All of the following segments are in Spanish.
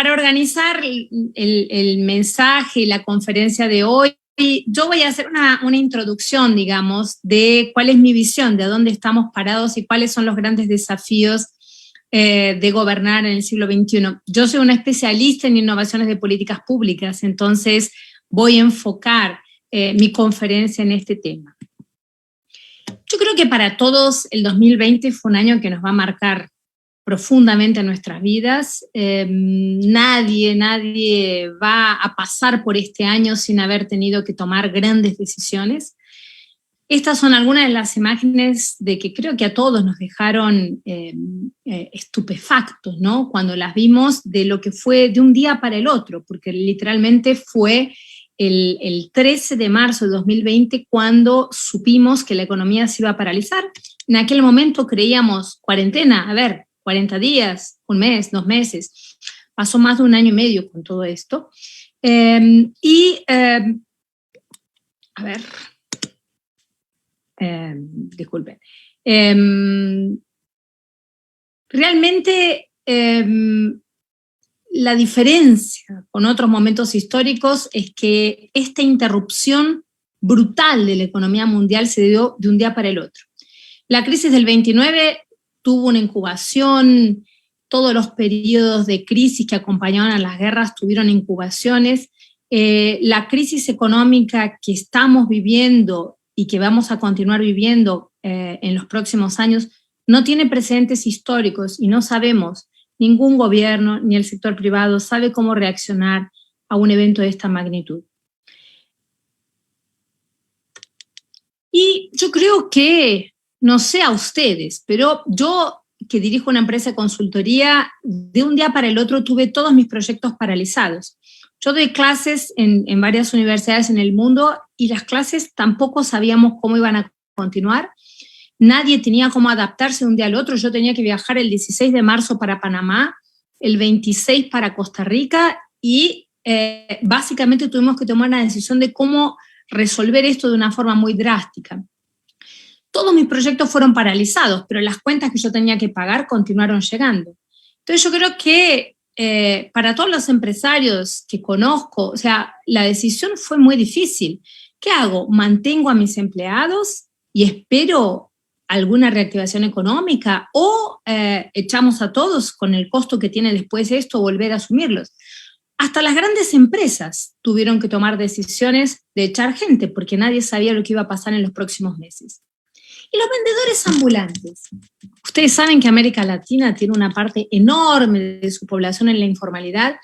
para organizar el mensaje y la conferencia de hoy, yo voy a hacer una introducción, digamos, de cuál es mi visión, de dónde estamos parados y cuáles son los grandes desafíos de gobernar en el siglo XXI. Yo soy una especialista en innovaciones de políticas públicas, entonces voy a enfocar mi conferencia en este tema. Yo creo que para todos el 2020 fue un año que nos va a marcar profundamente en nuestras vidas. Nadie va a pasar por este año sin haber tenido que tomar grandes decisiones. Estas son algunas de las imágenes de que creo que a todos nos dejaron estupefactos, ¿no? Cuando las vimos, de lo que fue de un día para el otro, porque literalmente fue el 13 de marzo de 2020 cuando supimos que la economía se iba a paralizar. En aquel momento creíamos, cuarentena, 40 días, un mes, 2 meses. Pasó más de 1 año y medio con todo esto. Disculpen. Realmente la diferencia con otros momentos históricos es que esta interrupción brutal de la economía mundial se dio de un día para el otro. La crisis del 29 tuvo una incubación, todos los periodos de crisis que acompañaban a las guerras tuvieron incubaciones. La crisis económica que estamos viviendo y que vamos a continuar viviendo en los próximos años no tiene precedentes históricos y no sabemos, ningún gobierno ni el sector privado sabe cómo reaccionar a un evento de esta magnitud. Y yo creo que, no sé a ustedes, pero yo que dirijo una empresa de consultoría, de un día para el otro tuve todos mis proyectos paralizados. Yo doy clases en varias universidades en el mundo y las clases tampoco sabíamos cómo iban a continuar. Nadie tenía cómo adaptarse de un día al otro. Yo tenía que viajar el 16 de marzo para Panamá, el 26 para Costa Rica y básicamente tuvimos que tomar una decisión de cómo resolver esto de una forma muy drástica. Todos mis proyectos fueron paralizados, pero las cuentas que yo tenía que pagar continuaron llegando. Entonces yo creo que para todos los empresarios que conozco, o sea, la decisión fue muy difícil. ¿Qué hago? ¿Mantengo a mis empleados y espero alguna reactivación económica o echamos a todos con el costo que tiene después esto volver a asumirlos? Hasta las grandes empresas tuvieron que tomar decisiones de echar gente porque nadie sabía lo que iba a pasar en los próximos meses. Y los vendedores ambulantes. Ustedes saben que América Latina tiene una parte enorme de su población en la informalidad.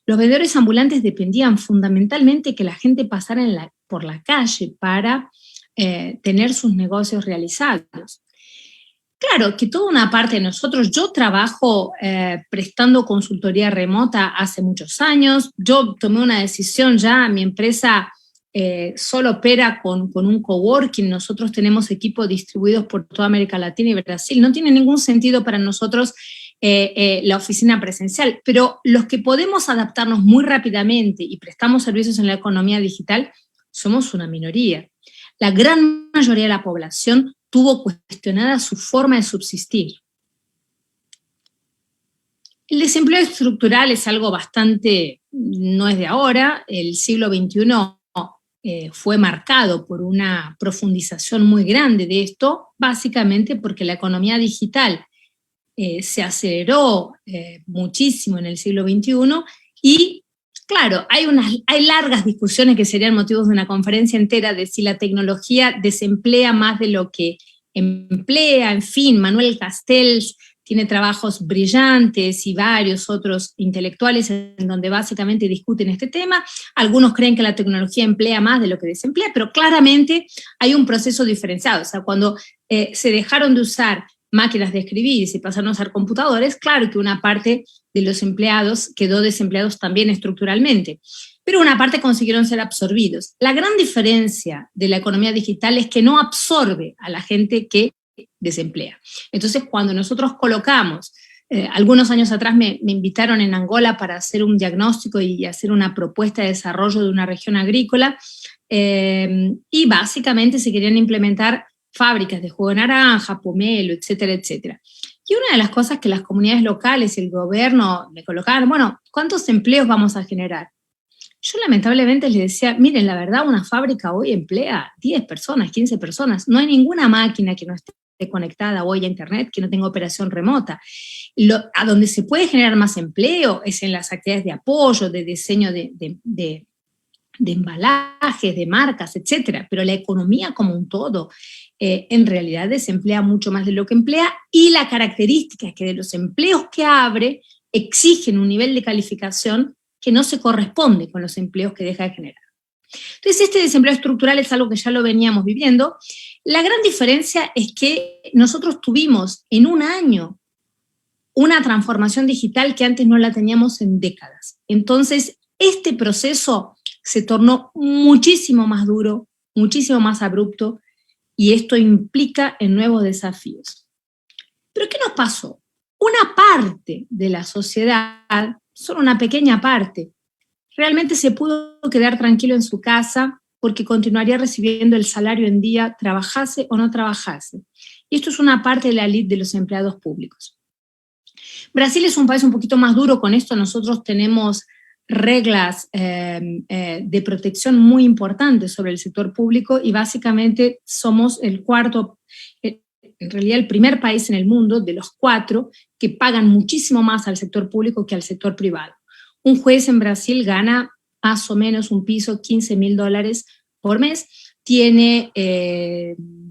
Los vendedores ambulantes dependían fundamentalmente que la gente pasara por la calle para tener sus negocios realizados. Claro que toda una parte de nosotros, yo trabajo prestando consultoría remota hace muchos años, yo tomé una decisión ya, mi empresa solo opera con un coworking, nosotros tenemos equipos distribuidos por toda América Latina y Brasil, no tiene ningún sentido para nosotros la oficina presencial, pero los que podemos adaptarnos muy rápidamente y prestamos servicios en la economía digital, somos una minoría. La gran mayoría de la población tuvo cuestionada su forma de subsistir. El desempleo estructural es algo bastante, no es de ahora, el siglo XXI fue marcado por una profundización muy grande de esto, básicamente porque la economía digital se aceleró muchísimo en el siglo XXI y claro, hay largas discusiones que serían motivos de una conferencia entera de si la tecnología desemplea más de lo que emplea, en fin, Manuel Castells tiene trabajos brillantes y varios otros intelectuales en donde básicamente discuten este tema. Algunos creen que la tecnología emplea más de lo que desemplea, pero claramente hay un proceso diferenciado. O sea, cuando se dejaron de usar máquinas de escribir y se pasaron a usar computadores, claro que una parte de los empleados quedó desempleados también estructuralmente, pero una parte consiguieron ser absorbidos. La gran diferencia de la economía digital es que no absorbe a la gente que desemplea. Entonces, cuando nosotros colocamos, algunos años atrás me invitaron en Angola para hacer un diagnóstico y hacer una propuesta de desarrollo de una región agrícola, y básicamente se querían implementar fábricas de jugo de naranja, pomelo, etcétera, etcétera. Y una de las cosas que las comunidades locales y el gobierno me colocaban, bueno, ¿cuántos empleos vamos a generar? Yo lamentablemente les decía, miren, la verdad, una fábrica hoy emplea 10 personas, 15 personas. No hay ninguna máquina que no esté conectada hoy a Internet, que no tenga operación remota. A donde se puede generar más empleo es en las actividades de apoyo, de diseño de embalajes, de marcas, etcétera. Pero la economía como un todo, en realidad desemplea mucho más de lo que emplea, y la característica es que de los empleos que abre exigen un nivel de calificación que no se corresponde con los empleos que deja de generar. Entonces, este desempleo estructural es algo que ya lo veníamos viviendo. La gran diferencia es que nosotros tuvimos en un año una transformación digital que antes no la teníamos en décadas. Entonces, este proceso se tornó muchísimo más duro, muchísimo más abrupto, y esto implica en nuevos desafíos. ¿Pero qué nos pasó? Una parte de la sociedad, solo una pequeña parte, realmente se pudo quedar tranquilo en su casa porque continuaría recibiendo el salario en día, trabajase o no trabajase. Y esto es una parte de la elite de los empleados públicos. Brasil es un país un poquito más duro con esto. Nosotros tenemos reglas de protección muy importantes sobre el sector público, y básicamente somos el cuarto, en realidad el primer país en el mundo de los 4 que pagan muchísimo más al sector público que al sector privado. Un juez en Brasil gana más o menos un piso $15.000 por mes, tiene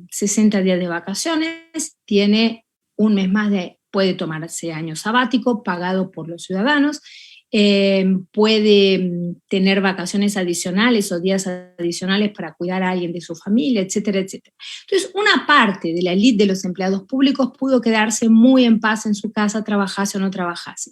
60 días de vacaciones, tiene un mes más puede tomarse año sabático pagado por los ciudadanos, puede tener vacaciones adicionales o días adicionales para cuidar a alguien de su familia, etcétera, etcétera. Entonces, una parte de la élite de los empleados públicos pudo quedarse muy en paz en su casa, trabajase o no trabajase.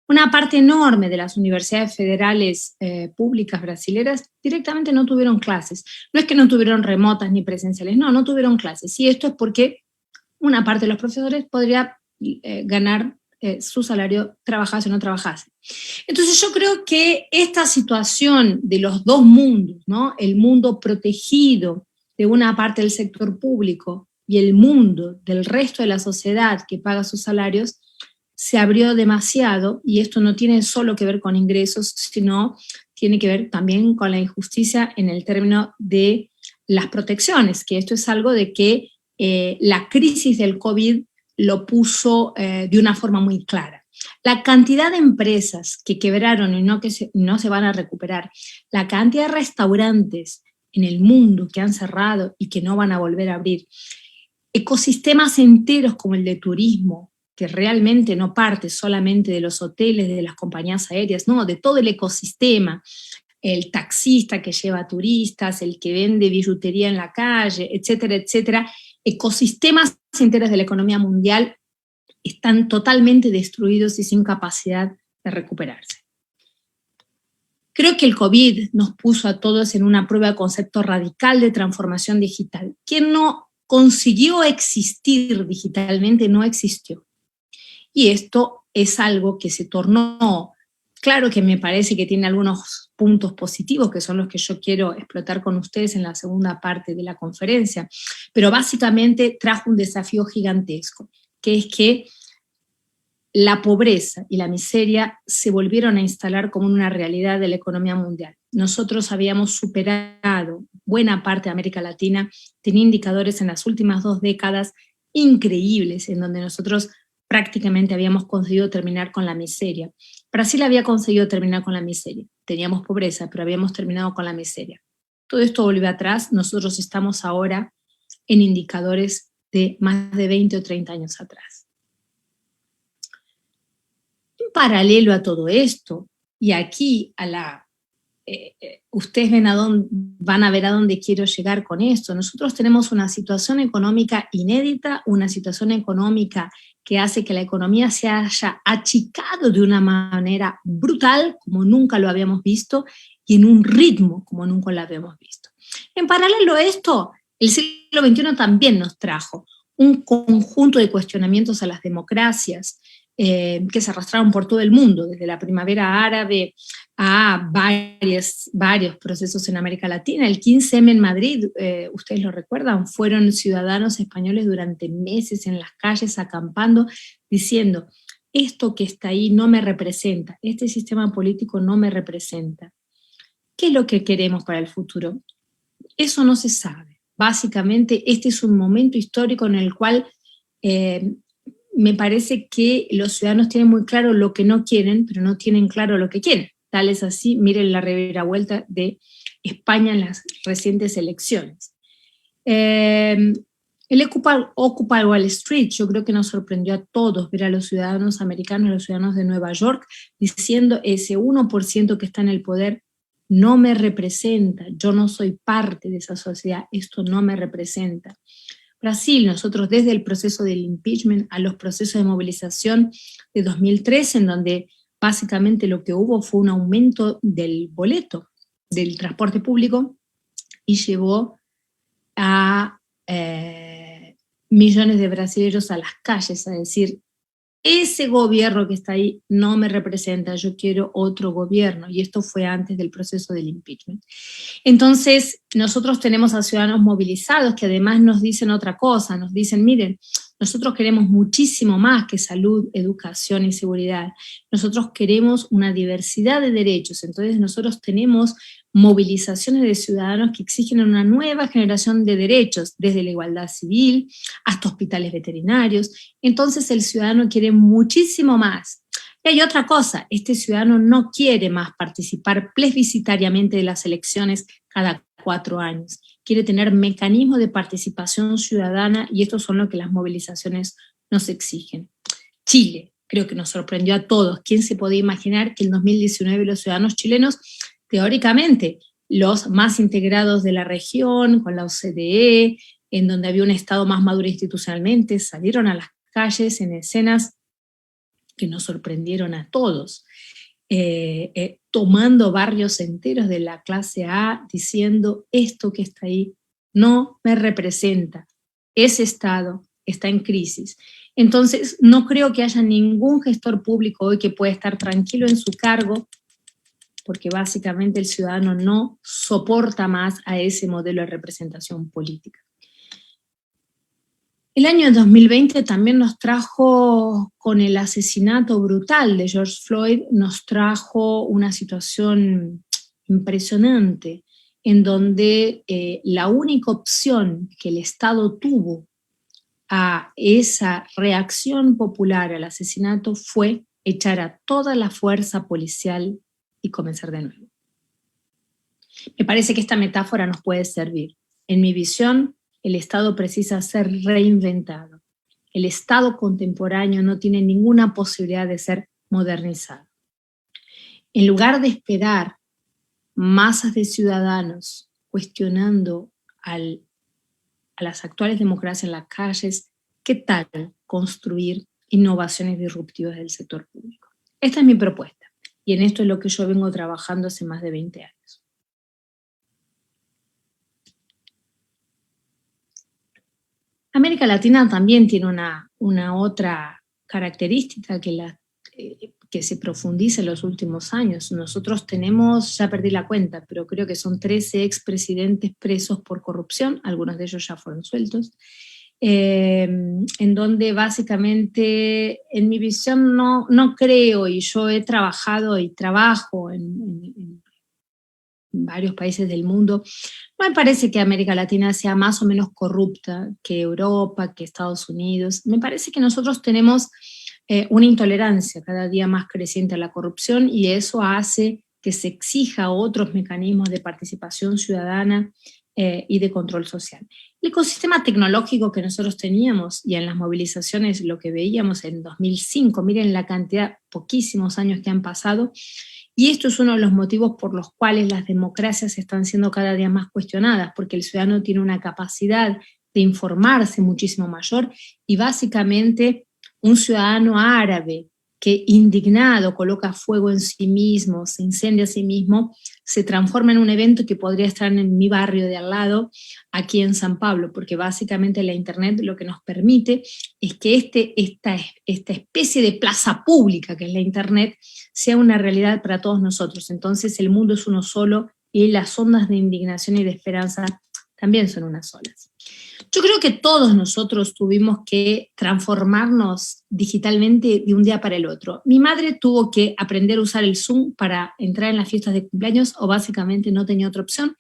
Una parte enorme de las universidades federales públicas brasileras directamente no tuvieron clases. No es que no tuvieron remotas ni presenciales, no tuvieron clases. Y esto es porque una parte de los profesores podría ganar su salario, trabajase o no trabajase. Entonces yo creo que esta situación de los dos mundos, ¿no? El mundo protegido de una parte del sector público y el mundo del resto de la sociedad que paga sus salarios, se abrió demasiado, y esto no tiene solo que ver con ingresos, sino tiene que ver también con la injusticia en el término de las protecciones, que esto es algo de que la crisis del COVID lo puso de una forma muy clara. La cantidad de empresas que quebraron y no se van a recuperar, la cantidad de restaurantes en el mundo que han cerrado y que no van a volver a abrir, ecosistemas enteros como el de turismo, que realmente no parte solamente de los hoteles, de las compañías aéreas, no, de todo el ecosistema, el taxista que lleva turistas, el que vende billutería en la calle, etcétera, etcétera. Ecosistemas enteros de la economía mundial están totalmente destruidos y sin capacidad de recuperarse. Creo que el COVID nos puso a todos en una prueba de concepto radical de transformación digital. Quien no consiguió existir digitalmente no existió. Y esto es algo que se tornó, claro que me parece que tiene algunos puntos positivos, que son los que yo quiero explotar con ustedes en la segunda parte de la conferencia, pero básicamente trajo un desafío gigantesco, que es que la pobreza y la miseria se volvieron a instalar como una realidad de la economía mundial. Nosotros habíamos superado buena parte de América Latina, tenía indicadores en las últimas 2 décadas increíbles, en donde nosotros prácticamente habíamos conseguido terminar con la miseria. Brasil había conseguido terminar con la miseria. Teníamos pobreza, pero habíamos terminado con la miseria. Todo esto volvió atrás. Nosotros estamos ahora en indicadores de más de 20 o 30 años atrás. En paralelo a todo esto, y aquí ustedes van a ver a dónde quiero llegar con esto. Nosotros tenemos una situación económica inédita, una situación económica que hace que la economía se haya achicado de una manera brutal, como nunca lo habíamos visto, y en un ritmo como nunca lo habíamos visto. En paralelo a esto, el siglo XXI también nos trajo un conjunto de cuestionamientos a las democracias, que se arrastraron por todo el mundo, desde la primavera árabe a varios procesos en América Latina. El 15M en Madrid, ustedes lo recuerdan, fueron ciudadanos españoles durante meses en las calles acampando, diciendo, esto que está ahí no me representa, este sistema político no me representa. ¿Qué es lo que queremos para el futuro? Eso no se sabe. Básicamente, este es un momento histórico en el cual me parece que los ciudadanos tienen muy claro lo que no quieren, pero no tienen claro lo que quieren. Tal es así, miren la reviravuelta de España en las recientes elecciones. El Occupy Wall Street, yo creo que nos sorprendió a todos ver a los ciudadanos americanos, a los ciudadanos de Nueva York, diciendo ese 1% que está en el poder no me representa, yo no soy parte de esa sociedad, esto no me representa. Brasil, nosotros desde el proceso del impeachment a los procesos de movilización de 2013, en donde básicamente lo que hubo fue un aumento del boleto del transporte público y llevó a millones de brasileños a las calles a decir, ese gobierno que está ahí no me representa, yo quiero otro gobierno, y esto fue antes del proceso del impeachment. Entonces, nosotros tenemos a ciudadanos movilizados que además nos dicen otra cosa, nos dicen, miren, nosotros queremos muchísimo más que salud, educación y seguridad, nosotros queremos una diversidad de derechos, entonces nosotros tenemos movilizaciones de ciudadanos que exigen una nueva generación de derechos, desde la igualdad civil hasta hospitales veterinarios. Entonces el ciudadano quiere muchísimo más. Y hay otra cosa, este ciudadano no quiere más participar plebiscitariamente de las elecciones cada 4 años. Quiere tener mecanismos de participación ciudadana y estos son lo que las movilizaciones nos exigen. Chile, creo que nos sorprendió a todos. ¿Quién se podía imaginar que en 2019 los ciudadanos chilenos, teóricamente, los más integrados de la región, con la OCDE, en donde había un Estado más maduro institucionalmente, salieron a las calles en escenas que nos sorprendieron a todos, tomando barrios enteros de la clase A, diciendo esto que está ahí no me representa, ese Estado está en crisis. Entonces, no creo que haya ningún gestor público hoy que pueda estar tranquilo en su cargo, porque básicamente el ciudadano no soporta más a ese modelo de representación política. El año 2020 también nos trajo, con el asesinato brutal de George Floyd, nos trajo una situación impresionante, en donde la única opción que el Estado tuvo a esa reacción popular al asesinato fue echar a toda la fuerza policial y comenzar de nuevo. Me parece que esta metáfora nos puede servir. En mi visión, el Estado precisa ser reinventado. El Estado contemporáneo no tiene ninguna posibilidad de ser modernizado. En lugar de esperar masas de ciudadanos cuestionando a las actuales democracias en las calles, ¿qué tal construir innovaciones disruptivas del sector público? Esta es mi propuesta y en esto es lo que yo vengo trabajando hace más de 20 años. América Latina también tiene una otra característica que se profundiza en los últimos años. Nosotros tenemos, ya perdí la cuenta, pero creo que son 13 expresidentes presos por corrupción, algunos de ellos ya fueron sueltos, en donde básicamente, en mi visión, no creo, y yo he trabajado y trabajo en varios países del mundo, no me parece que América Latina sea más o menos corrupta que Europa, que Estados Unidos. Me parece que nosotros tenemos una intolerancia cada día más creciente a la corrupción y eso hace que se exija otros mecanismos de participación ciudadana y de control social. El ecosistema tecnológico que nosotros teníamos y en las movilizaciones lo que veíamos en 2005, miren la cantidad, poquísimos años que han pasado, y esto es uno de los motivos por los cuales las democracias están siendo cada día más cuestionadas, porque el ciudadano tiene una capacidad de informarse muchísimo mayor y básicamente un ciudadano árabe que indignado coloca fuego en sí mismo, se incendia a sí mismo, se transforma en un evento que podría estar en mi barrio de al lado, aquí en San Pablo, porque básicamente la Internet lo que nos permite es que esta especie de plaza pública que es la Internet sea una realidad para todos nosotros. Entonces el mundo es uno solo y las ondas de indignación y de esperanza también son unas solas. Yo creo que todos nosotros tuvimos que transformarnos digitalmente de un día para el otro. Mi madre tuvo que aprender a usar el Zoom para entrar en las fiestas de cumpleaños o básicamente no tenía otra opción.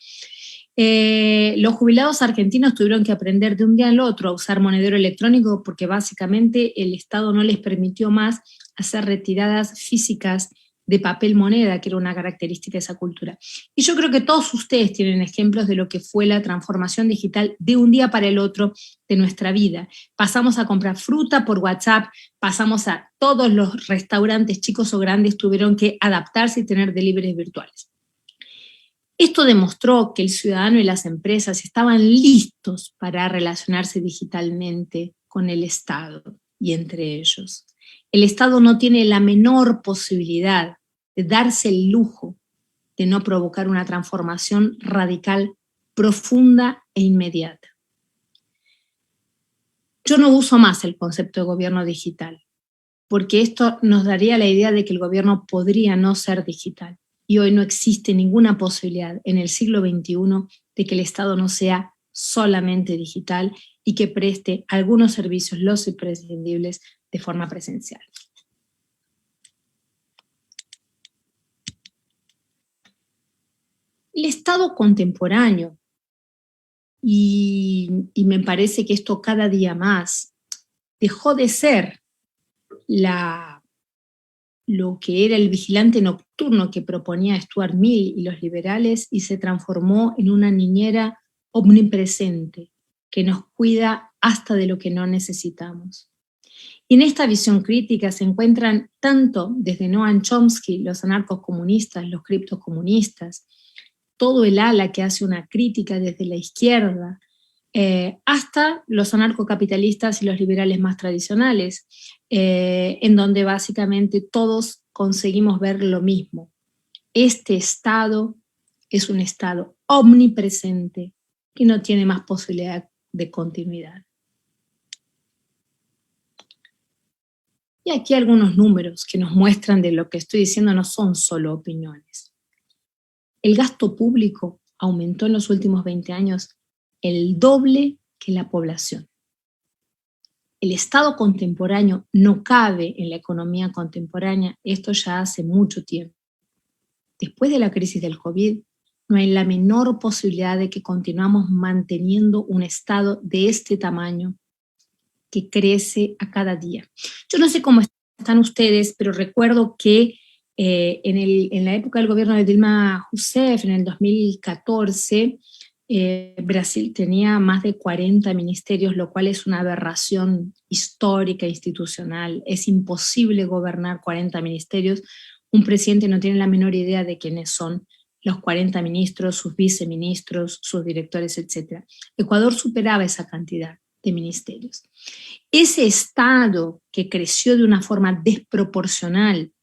Los jubilados argentinos tuvieron que aprender de un día al otro a usar monedero electrónico porque básicamente el Estado no les permitió más hacer retiradas físicas de papel moneda, que era una característica de esa cultura. Y yo creo que todos ustedes tienen ejemplos de lo que fue la transformación digital de un día para el otro de nuestra vida. Pasamos a comprar fruta por WhatsApp, pasamos a todos los restaurantes, chicos o grandes, tuvieron que adaptarse y tener deliveries virtuales. Esto demostró que el ciudadano y las empresas estaban listos para relacionarse digitalmente con el Estado y entre ellos. El Estado no tiene la menor posibilidad de darse el lujo de no provocar una transformación radical, profunda e inmediata. Yo no uso más el concepto de gobierno digital, porque esto nos daría la idea de que el gobierno podría no ser digital. Y hoy no existe ninguna posibilidad en el siglo XXI de que el Estado no sea solamente digital y que preste algunos servicios, los imprescindibles, de forma presencial. El Estado contemporáneo, y me parece que esto cada día más, dejó de ser lo que era el vigilante nocturno que proponía Stuart Mill y los liberales y se transformó en una niñera omnipresente que nos cuida hasta de lo que no necesitamos. Y en esta visión crítica se encuentran tanto desde Noam Chomsky, los anarcocomunistas, los criptocomunistas, todo el ala que hace una crítica desde la izquierda, hasta los anarcocapitalistas y los liberales más tradicionales, en donde básicamente todos conseguimos ver lo mismo. Este Estado es un Estado omnipresente que no tiene más posibilidad de continuidad. Y aquí algunos números que nos muestran de lo que estoy diciendo no son solo opiniones. El gasto público aumentó en los últimos 20 años el doble que la población. El Estado contemporáneo no cabe en la economía contemporánea, esto ya hace mucho tiempo. Después de la crisis del COVID, no hay la menor posibilidad de que continuamos manteniendo un Estado de este tamaño que crece a cada día. Yo no sé cómo están ustedes, pero recuerdo que en la época del gobierno de Dilma Rousseff, en el 2014, Brasil tenía más de 40 ministerios, lo cual es una aberración histórica, institucional. Es imposible gobernar 40 ministerios. Un presidente no tiene la menor idea de quiénes son los 40 ministros, sus viceministros, sus directores, etc. Ecuador superaba esa cantidad de ministerios. Ese Estado que creció de una forma desproporcional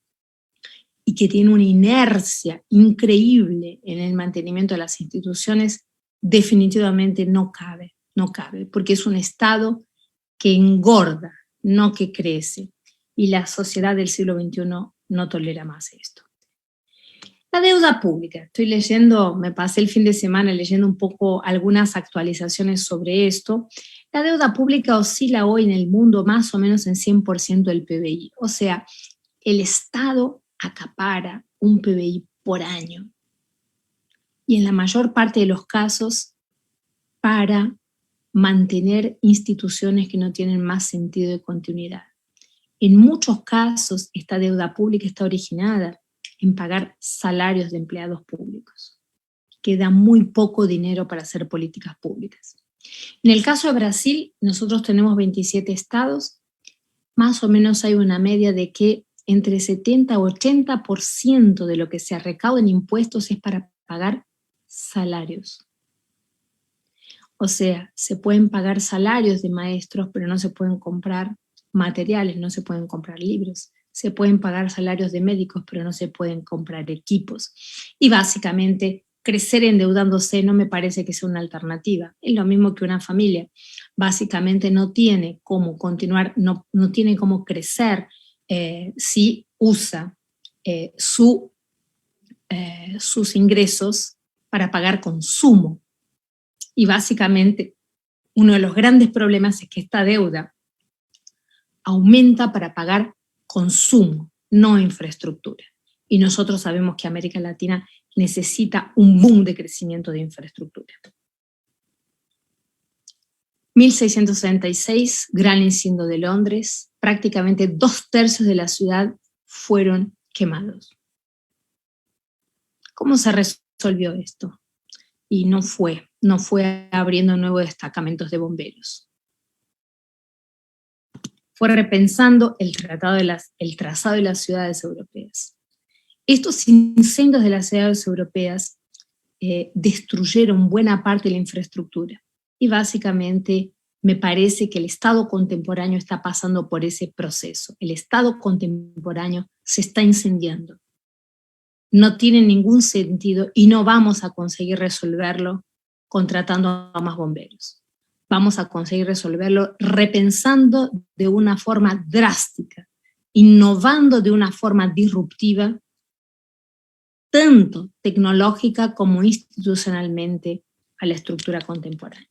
y que tiene una inercia increíble en el mantenimiento de las instituciones, definitivamente no cabe, porque es un Estado que engorda, no que crece, y la sociedad del siglo XXI no tolera más esto. La deuda pública, me pasé el fin de semana leyendo un poco algunas actualizaciones sobre esto. La deuda pública oscila hoy en el mundo más o menos en 100% del PBI, o sea, el Estado acapara un PBI por año y en la mayor parte de los casos para mantener instituciones que no tienen más sentido de continuidad. En muchos casos esta deuda pública está originada en pagar salarios de empleados públicos. Queda muy poco dinero para hacer políticas públicas. En el caso de Brasil, nosotros tenemos 27 estados, más o menos hay una media de que entre 70 o 80% de lo que se recauda en impuestos es para pagar salarios. O sea, se pueden pagar salarios de maestros, pero no se pueden comprar materiales, no se pueden comprar libros, Se pueden pagar salarios de médicos, pero no se pueden comprar equipos. Y básicamente, crecer endeudándose no me parece que sea una alternativa. Es lo mismo que una familia. Básicamente no tiene cómo continuar, no tiene cómo crecer si usa sus ingresos para pagar consumo. Y básicamente, uno de los grandes problemas es que esta deuda aumenta para pagar consumo, no infraestructura. Y nosotros sabemos que América Latina necesita un boom de crecimiento de infraestructura. 1666, gran incendio de Londres, prácticamente 2/3 de la ciudad fueron quemados. ¿Cómo se resolvió esto? Y no fue abriendo nuevos destacamentos de bomberos. Fue repensando el trazado de las ciudades europeas. Estos incendios de las ciudades europeas destruyeron buena parte de la infraestructura y básicamente me parece que el Estado contemporáneo está pasando por ese proceso. El Estado contemporáneo se está incendiando. No tiene ningún sentido y no vamos a conseguir resolverlo contratando a más bomberos. Vamos a conseguir resolverlo repensando de una forma drástica, innovando de una forma disruptiva, tanto tecnológica como institucionalmente, a la estructura contemporánea.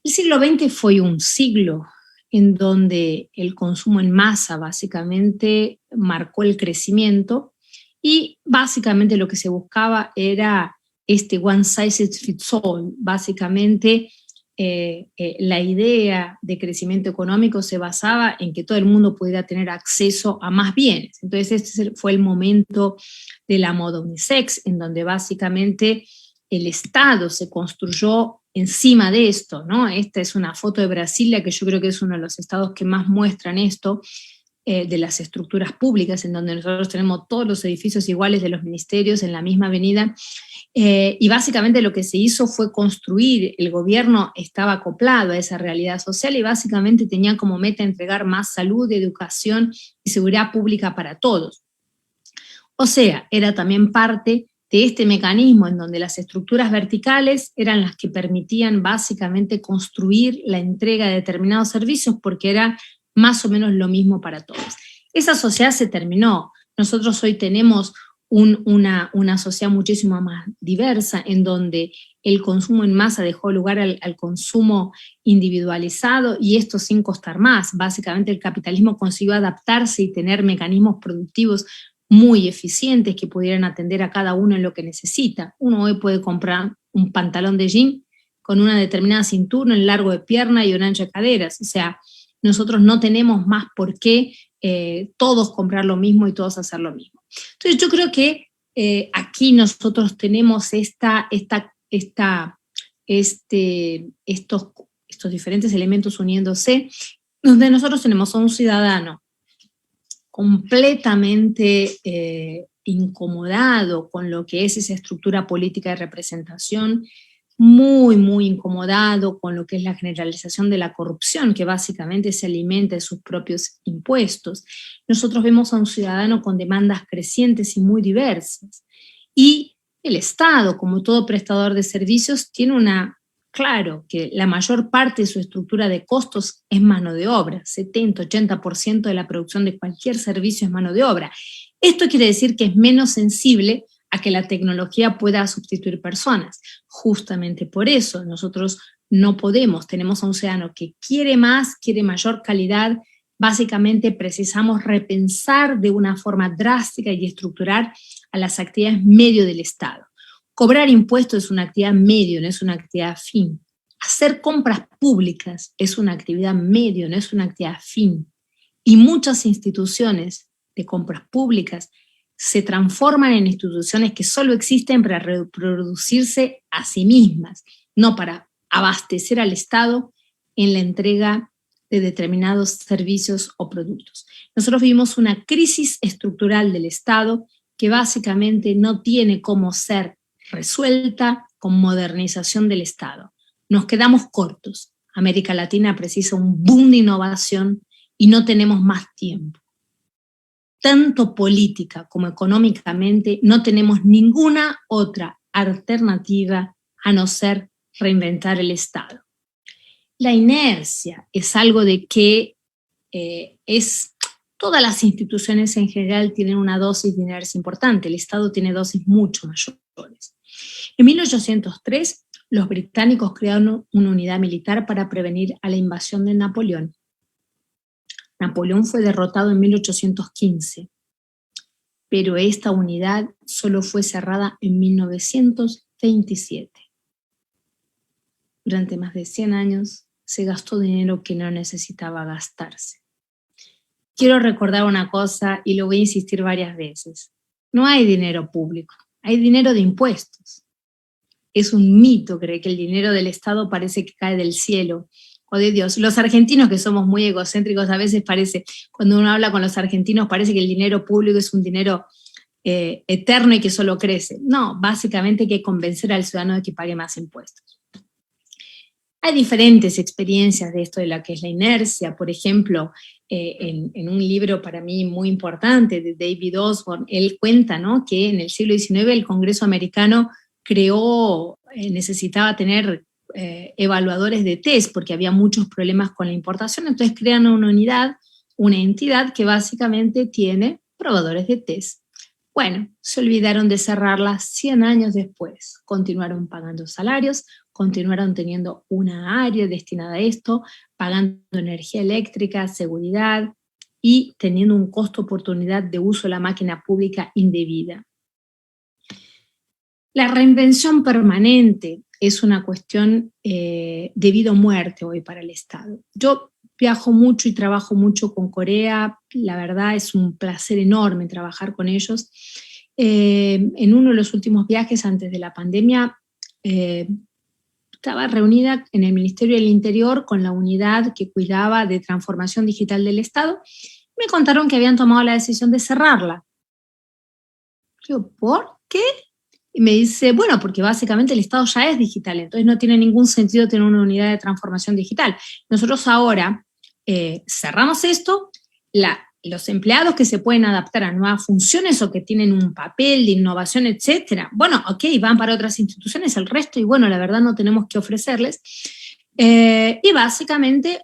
El siglo XX fue un siglo en donde el consumo en masa básicamente marcó el crecimiento y básicamente lo que se buscaba era one size fits all. Básicamente la idea de crecimiento económico se basaba en que todo el mundo pudiera tener acceso a más bienes. Entonces este fue el momento de la moda unisex, en donde básicamente el Estado se construyó encima de esto, ¿no? Esta es una foto de Brasilia, que yo creo que es uno de los estados que más muestran esto, de las estructuras públicas, en donde nosotros tenemos todos los edificios iguales de los ministerios en la misma avenida, y básicamente lo que se hizo fue construir, el gobierno estaba acoplado a esa realidad social y básicamente tenía como meta entregar más salud, educación y seguridad pública para todos. O sea, era también parte de este mecanismo en donde las estructuras verticales eran las que permitían básicamente construir la entrega de determinados servicios porque era más o menos lo mismo para todos. Esa sociedad se terminó. Nosotros hoy tenemos una sociedad muchísimo más diversa en donde el consumo en masa dejó lugar al consumo individualizado y esto sin costar más. Básicamente el capitalismo consiguió adaptarse y tener mecanismos productivos muy eficientes que pudieran atender a cada uno en lo que necesita. Uno hoy puede comprar un pantalón de jean con una determinada cintura, un largo de pierna y un ancho de caderas. O sea, nosotros no tenemos más por qué todos comprar lo mismo y todos hacer lo mismo. Entonces yo creo que aquí nosotros tenemos estos diferentes elementos uniéndose, donde nosotros tenemos a un ciudadano completamente incomodado con lo que es esa estructura política de representación, muy, muy incomodado con lo que es la generalización de la corrupción, que básicamente se alimenta de sus propios impuestos. Nosotros vemos a un ciudadano con demandas crecientes y muy diversas. Y el Estado, como todo prestador de servicios, tiene claro que la mayor parte de su estructura de costos es mano de obra, 70-80% de la producción de cualquier servicio es mano de obra. Esto quiere decir que es menos sensible a que la tecnología pueda sustituir personas. Justamente por eso nosotros no podemos, tenemos a un ciudadano que quiere más, quiere mayor calidad, básicamente precisamos repensar de una forma drástica y estructural a las actividades medio del Estado. Cobrar impuestos es una actividad medio, no es una actividad fin. Hacer compras públicas es una actividad medio, no es una actividad fin. Y muchas instituciones de compras públicas se transforman en instituciones que solo existen para reproducirse a sí mismas, no para abastecer al Estado en la entrega de determinados servicios o productos. Nosotros vivimos una crisis estructural del Estado que básicamente no tiene cómo ser resuelta con modernización del Estado. Nos quedamos cortos. América Latina precisa un boom de innovación y no tenemos más tiempo. Tanto política como económicamente no tenemos ninguna otra alternativa a no ser reinventar el Estado. La inercia es algo de que todas las instituciones en general tienen una dosis de inercia importante, el Estado tiene dosis mucho mayores. En 1803, los británicos crearon una unidad militar para prevenir a la invasión de Napoleón. Napoleón fue derrotado en 1815, pero esta unidad solo fue cerrada en 1927. Durante más de 100 años se gastó dinero que no necesitaba gastarse. Quiero recordar una cosa y lo voy a insistir varias veces. No hay dinero público, hay dinero de impuestos. Es un mito creer que el dinero del Estado parece que cae del cielo o de Dios. Los argentinos, que somos muy egocéntricos, a veces parece, cuando uno habla con los argentinos, parece que el dinero público es un dinero eterno y que solo crece. No, básicamente hay que convencer al ciudadano de que pague más impuestos. Hay diferentes experiencias de esto de la que es la inercia. Por ejemplo, en un libro para mí muy importante de David Osborne, él cuenta, ¿no?, que en el siglo XIX el Congreso americano necesitaba tener evaluadores de test porque había muchos problemas con la importación, entonces crean una entidad que básicamente tiene probadores de test. Bueno, se olvidaron de cerrarla 100 años después. Continuaron pagando salarios, continuaron teniendo una área destinada a esto, pagando energía eléctrica, seguridad y teniendo un costo-oportunidad de uso de la máquina pública indebida. La reinvención permanente es una cuestión de vida o muerte hoy para el Estado. Yo viajo mucho y trabajo mucho con Corea, la verdad es un placer enorme trabajar con ellos. En uno de los últimos viajes antes de la pandemia, estaba reunida en el Ministerio del Interior con la unidad que cuidaba de transformación digital del Estado. Me contaron que habían tomado la decisión de cerrarla. Yo, ¿por qué? Y me dice, bueno, porque básicamente el Estado ya es digital, entonces no tiene ningún sentido tener una unidad de transformación digital. Nosotros ahora cerramos esto, los empleados que se pueden adaptar a nuevas funciones o que tienen un papel de innovación, etcétera, bueno, ok, van para otras instituciones, el resto, y bueno, la verdad no tenemos que ofrecerles. Y básicamente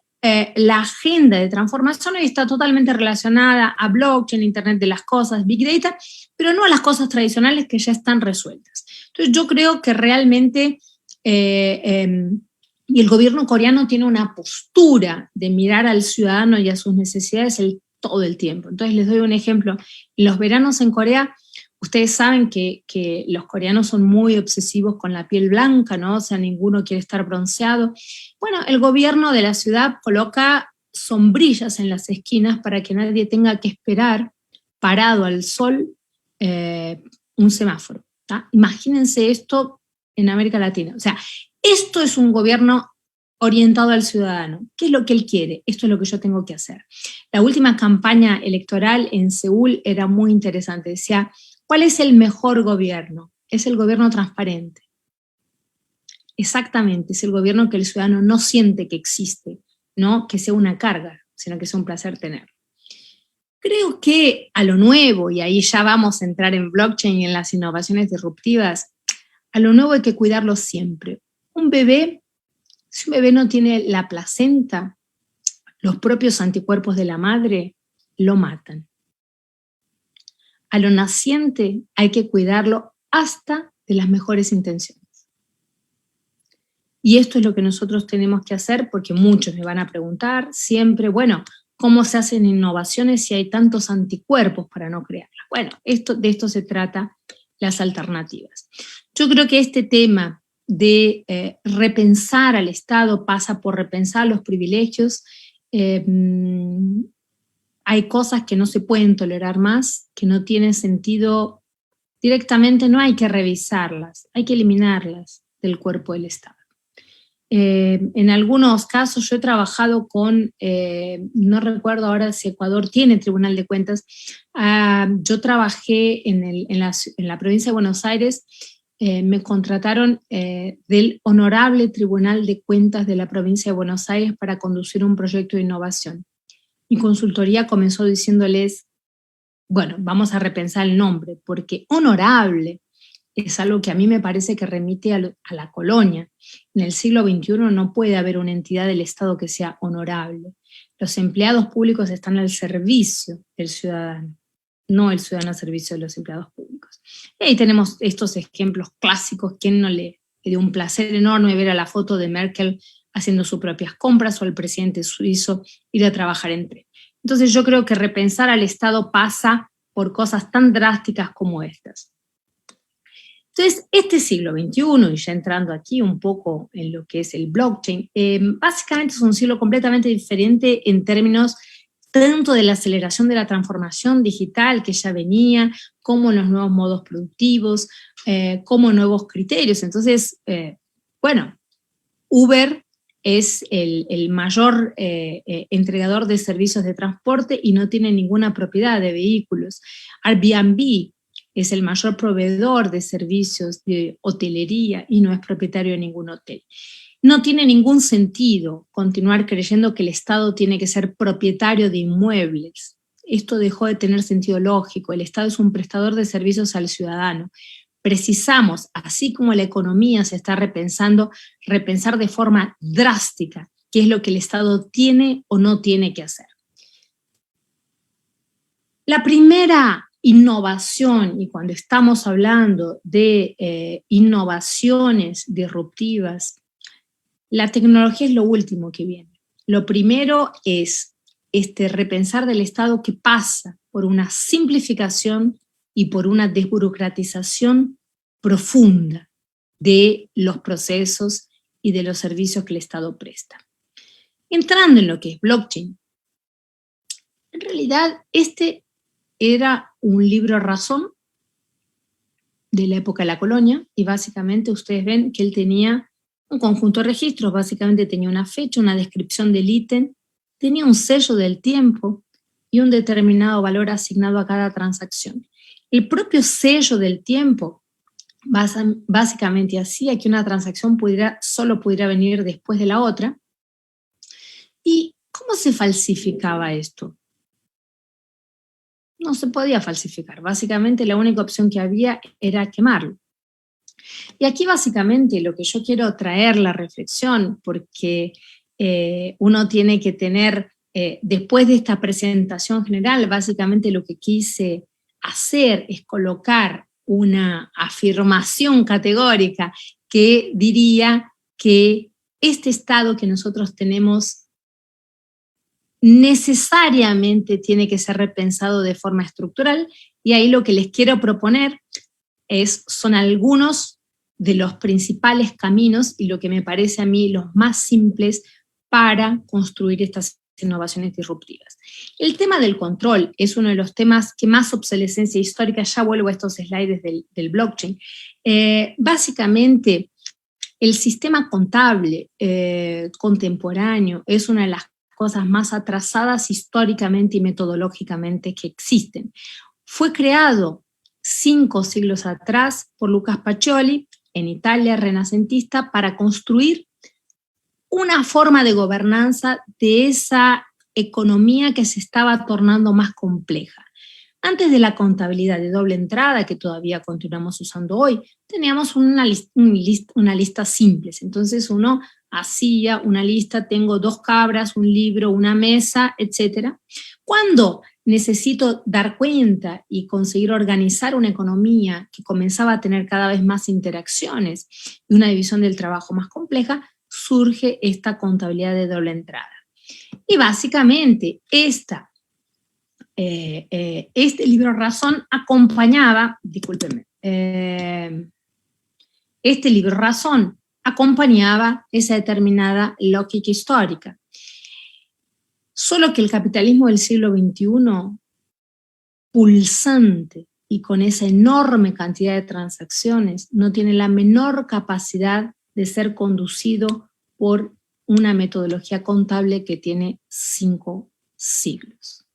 la agenda de transformación está totalmente relacionada a blockchain, Internet de las cosas, Big Data, pero no a las cosas tradicionales que ya están resueltas. Entonces yo creo que realmente y el gobierno coreano tiene una postura de mirar al ciudadano y a sus necesidades todo el tiempo. Entonces les doy un ejemplo. En los veranos en Corea, ustedes saben que los coreanos son muy obsesivos con la piel blanca, ¿no? O sea, ninguno quiere estar bronceado. Bueno, el gobierno de la ciudad coloca sombrillas en las esquinas para que nadie tenga que esperar parado al sol un semáforo. ¿tá? Imagínense esto en América Latina. O sea, esto es un gobierno orientado al ciudadano. ¿Qué es lo que él quiere? Esto es lo que yo tengo que hacer. La última campaña electoral en Seúl era muy interesante. Decía, ¿cuál es el mejor gobierno? Es el gobierno transparente. Exactamente, es el gobierno que el ciudadano no siente que existe, no que sea una carga, sino que sea un placer tener. Creo que a lo nuevo, y ahí ya vamos a entrar en blockchain y en las innovaciones disruptivas, a lo nuevo hay que cuidarlo siempre. Si un bebé no tiene la placenta, los propios anticuerpos de la madre lo matan. A lo naciente hay que cuidarlo hasta de las mejores intenciones. Y esto es lo que nosotros tenemos que hacer porque muchos me van a preguntar siempre, bueno, ¿cómo se hacen innovaciones si hay tantos anticuerpos para no crearlas? Bueno, de esto se trata las alternativas. Yo creo que este tema de repensar al Estado pasa por repensar los privilegios. Hay cosas que no se pueden tolerar más, que no tienen sentido directamente, no hay que revisarlas, hay que eliminarlas del cuerpo del Estado. En algunos casos yo he trabajado con, no recuerdo ahora si Ecuador tiene Tribunal de Cuentas, yo trabajé en la provincia de Buenos Aires, me contrataron del Honorable Tribunal de Cuentas de la provincia de Buenos Aires para conducir un proyecto de innovación. Mi consultoría comenzó diciéndoles, bueno, vamos a repensar el nombre, porque honorable es algo que a mí me parece que remite a la colonia. En el siglo XXI no puede haber una entidad del Estado que sea honorable. Los empleados públicos están al servicio del ciudadano, no el ciudadano al servicio de los empleados públicos. Y ahí tenemos estos ejemplos clásicos. ¿Quién no le dio un placer enorme ver a la foto de Merkel haciendo sus propias compras o al presidente suizo ir a trabajar en tren? Entonces yo creo que repensar al Estado pasa por cosas tan drásticas como estas. Entonces, este siglo XXI, y ya entrando aquí un poco en lo que es el blockchain, básicamente es un siglo completamente diferente en términos tanto de la aceleración de la transformación digital que ya venía, como los nuevos modos productivos, como nuevos criterios. Entonces, bueno, Uber es el mayor entregador de servicios de transporte y no tiene ninguna propiedad de vehículos. Airbnb es el mayor proveedor de servicios de hotelería y no es propietario de ningún hotel. No tiene ningún sentido continuar creyendo que el Estado tiene que ser propietario de inmuebles. Esto dejó de tener sentido lógico. El Estado es un prestador de servicios al ciudadano. Precisamos, así como la economía se está repensando, repensar de forma drástica qué es lo que el Estado tiene o no tiene que hacer. La primera innovación, y cuando estamos hablando de innovaciones disruptivas, la tecnología es lo último que viene. Lo primero es repensar del Estado que pasa por una simplificación y por una desburocratización profunda de los procesos y de los servicios que el Estado presta. Entrando en lo que es blockchain, en realidad era un libro razón de la época de la colonia y básicamente ustedes ven que él tenía un conjunto de registros, básicamente tenía una fecha, una descripción del ítem, tenía un sello del tiempo y un determinado valor asignado a cada transacción. El propio sello del tiempo básicamente hacía que una transacción solo pudiera venir después de la otra. ¿Y cómo se falsificaba esto? No se podía falsificar. Básicamente la única opción que había era quemarlo. Y aquí básicamente lo que yo quiero traer la reflexión, porque uno tiene que tener, después de esta presentación general, básicamente lo que quise hacer es colocar una afirmación categórica que diría que este estado que nosotros tenemos necesariamente tiene que ser repensado de forma estructural, y ahí lo que les quiero proponer son algunos de los principales caminos y lo que me parece a mí los más simples para construir estas innovaciones disruptivas. El tema del control es uno de los temas que más obsolescencia histórica, ya vuelvo a estos slides del blockchain. Básicamente, el sistema contable contemporáneo es una de las cosas más atrasadas históricamente y metodológicamente que existen. Fue creado 5 siglos atrás por Lucas Pacioli, en Italia, renacentista, para construir una forma de gobernanza de esa economía que se estaba tornando más compleja. Antes de la contabilidad de doble entrada, que todavía continuamos usando hoy, teníamos una lista simple. Entonces uno hacía una lista, tengo 2 cabras, un libro, una mesa, etc. Cuando necesito dar cuenta y conseguir organizar una economía que comenzaba a tener cada vez más interacciones y una división del trabajo más compleja, surge esta contabilidad de doble entrada. Y básicamente este libro razón acompañaba, este libro razón acompañaba esa determinada lógica histórica. Solo que el capitalismo del siglo XXI, pulsante y con esa enorme cantidad de transacciones, no tiene la menor capacidad de ser conducido por una metodología contable que tiene 5 siglos.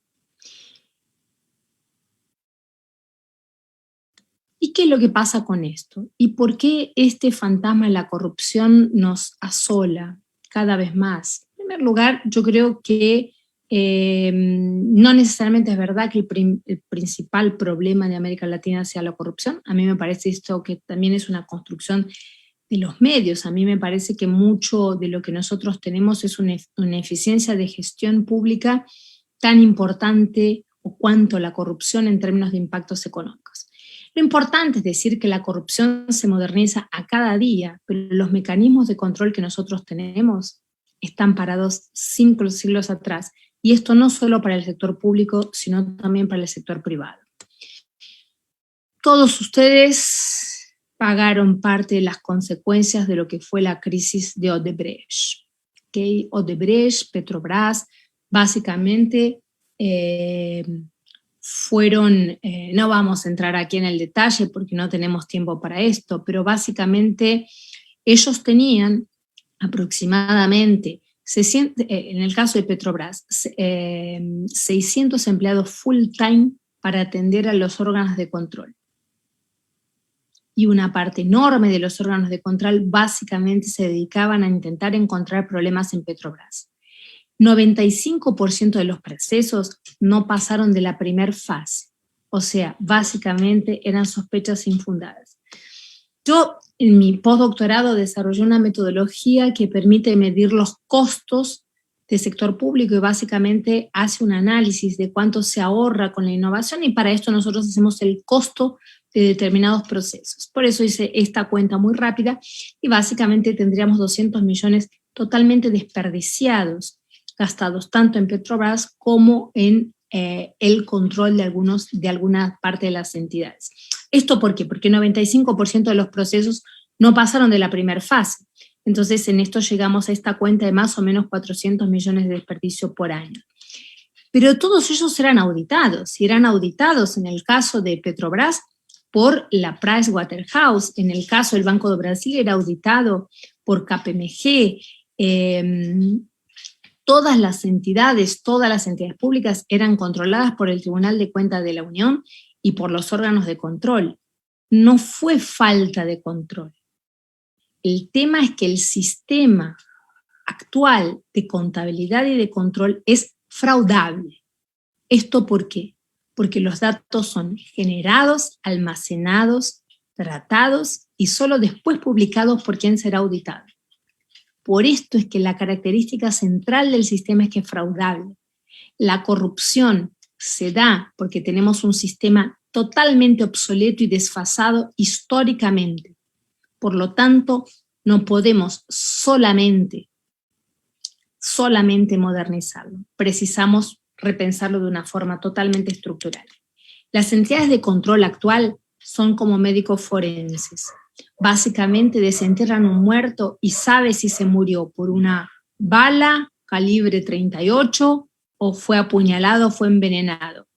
¿Y qué es lo que pasa con esto? ¿Y por qué este fantasma de la corrupción nos asola cada vez más? En primer lugar, yo creo que No necesariamente es verdad que el principal problema de América Latina sea la corrupción. A mí me parece esto que también es una construcción de los medios. A mí me parece que mucho de lo que nosotros tenemos es una eficiencia de gestión pública tan importante o cuanto la corrupción en términos de impactos económicos. Lo importante es decir que la corrupción se moderniza a cada día, pero los mecanismos de control que nosotros tenemos están parados 5 siglos atrás. Y esto no solo para el sector público, sino también para el sector privado. Todos ustedes pagaron parte de las consecuencias de lo que fue la crisis de Odebrecht. ¿Okay? Odebrecht, Petrobras, básicamente fueron, no vamos a entrar aquí en el detalle porque no tenemos tiempo para esto, pero básicamente ellos tenían aproximadamente, en el caso de Petrobras, 600 empleados full time para atender a los órganos de control. Y una parte enorme de los órganos de control básicamente se dedicaban a intentar encontrar problemas en Petrobras. 95% de los procesos no pasaron de la primera fase, o sea, básicamente eran sospechas infundadas. Yo en mi postdoctorado desarrollé una metodología que permite medir los costos del sector público y básicamente hace un análisis de cuánto se ahorra con la innovación, y para esto nosotros hacemos el costo de determinados procesos. Por eso hice esta cuenta muy rápida y básicamente tendríamos 200 millones totalmente desperdiciados, gastados tanto en Petrobras como en el control de alguna parte de las entidades. ¿Esto por qué? Porque 95% de los procesos no pasaron de la primera fase. Entonces, en esto llegamos a esta cuenta de más o menos 400 millones de desperdicio por año. Pero todos ellos eran auditados, y eran auditados en el caso de Petrobras por la Pricewaterhouse, en el caso del Banco de Brasil era auditado por KPMG, todas las entidades públicas eran controladas por el Tribunal de Cuentas de la Unión y por los órganos de control. No fue falta de control. El tema es que el sistema actual de contabilidad y de control es fraudable. ¿Esto por qué? Porque los datos son generados, almacenados, tratados y solo después publicados por quien será auditado. Por esto es que la característica central del sistema es que es fraudable. La corrupción se da porque tenemos un sistema totalmente obsoleto y desfasado históricamente. Por lo tanto, no podemos solamente modernizarlo. Precisamos repensarlo de una forma totalmente estructural. Las entidades de control actual son como médicos forenses. Básicamente desenterran un muerto y sabe si se murió por una bala calibre 38 o fue apuñalado o fue envenenado.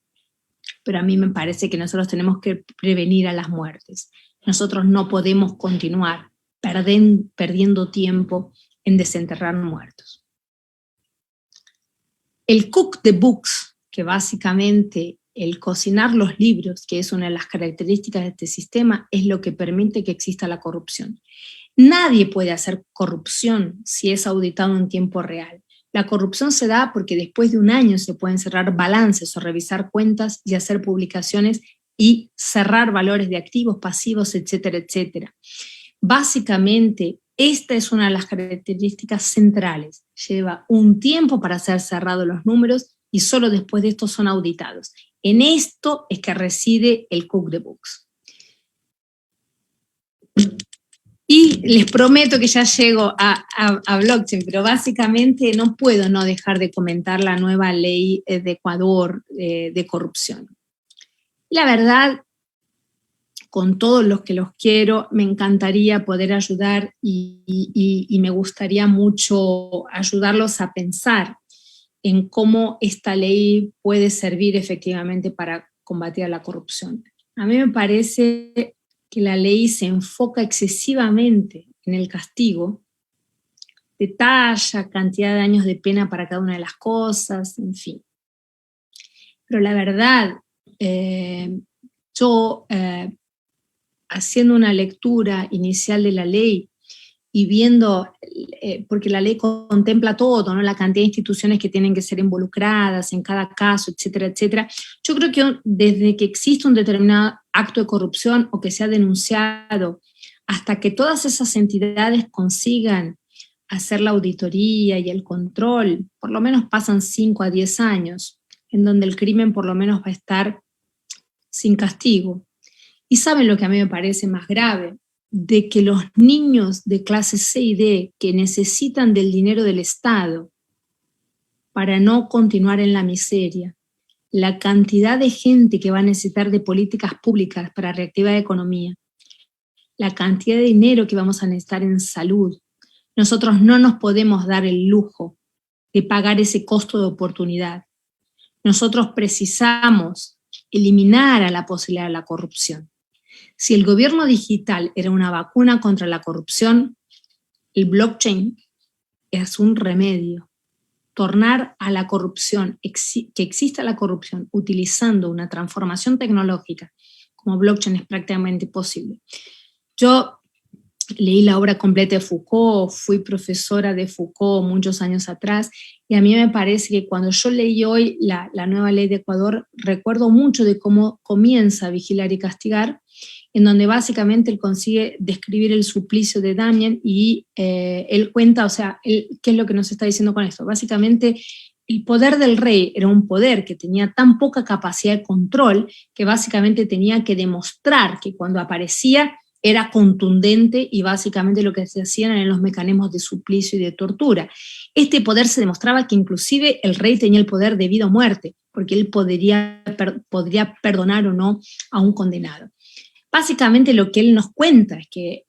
Pero a mí me parece que nosotros tenemos que prevenir a las muertes. Nosotros no podemos continuar perdiendo tiempo en desenterrar muertos. El cook the books, que básicamente el cocinar los libros, que es una de las características de este sistema, es lo que permite que exista la corrupción. Nadie puede hacer corrupción si es auditado en tiempo real. La corrupción se da porque después de un año se pueden cerrar balances o revisar cuentas y hacer publicaciones y cerrar valores de activos, pasivos, etcétera, etcétera. Básicamente, esta es una de las características centrales. Lleva un tiempo para ser cerrados los números y solo después de esto son auditados. En esto es que reside el cook the books. Y les prometo que ya llego a blockchain, pero básicamente no puedo no dejar de comentar la nueva ley de Ecuador de corrupción. La verdad, con todos los que los quiero, me encantaría poder ayudar y me gustaría mucho ayudarlos a pensar en cómo esta ley puede servir efectivamente para combatir la corrupción. A mí me parece que la ley se enfoca excesivamente en el castigo, detalla cantidad de años de pena para cada una de las cosas, en fin. Pero la verdad, yo haciendo una lectura inicial de la ley y viendo, porque la ley contempla todo, ¿no? La cantidad de instituciones que tienen que ser involucradas en cada caso, etcétera, etcétera. Yo creo que desde que existe un determinado acto de corrupción o que sea denunciado, hasta que todas esas entidades consigan hacer la auditoría y el control, por lo menos pasan 5 a 10 años, en donde el crimen por lo menos va a estar sin castigo. Y ¿saben lo que a mí me parece más grave? De que los niños de clase C y D que necesitan del dinero del Estado para no continuar en la miseria, la cantidad de gente que va a necesitar de políticas públicas para reactivar la economía, la cantidad de dinero que vamos a necesitar en salud, nosotros no nos podemos dar el lujo de pagar ese costo de oportunidad. Nosotros precisamos eliminar a la posibilidad de la corrupción. Si el gobierno digital era una vacuna contra la corrupción, el blockchain es un remedio. Tornar a la corrupción, que exista la corrupción utilizando una transformación tecnológica como blockchain es prácticamente posible. Yo leí la obra completa de Foucault, fui profesora de Foucault muchos años atrás, y a mí me parece que cuando yo leí hoy la nueva ley de Ecuador, recuerdo mucho de cómo comienza Vigilar y Castigar, en donde básicamente él consigue describir el suplicio de Damien y él cuenta, o sea, ¿qué es lo que nos está diciendo con esto? Básicamente, el poder del rey era un poder que tenía tan poca capacidad de control que básicamente tenía que demostrar que cuando aparecía era contundente y básicamente lo que se hacían eran los mecanismos de suplicio y de tortura. Este poder se demostraba que inclusive el rey tenía el poder de vida o muerte, porque él podría perdonar o no a un condenado. Básicamente lo que él nos cuenta es que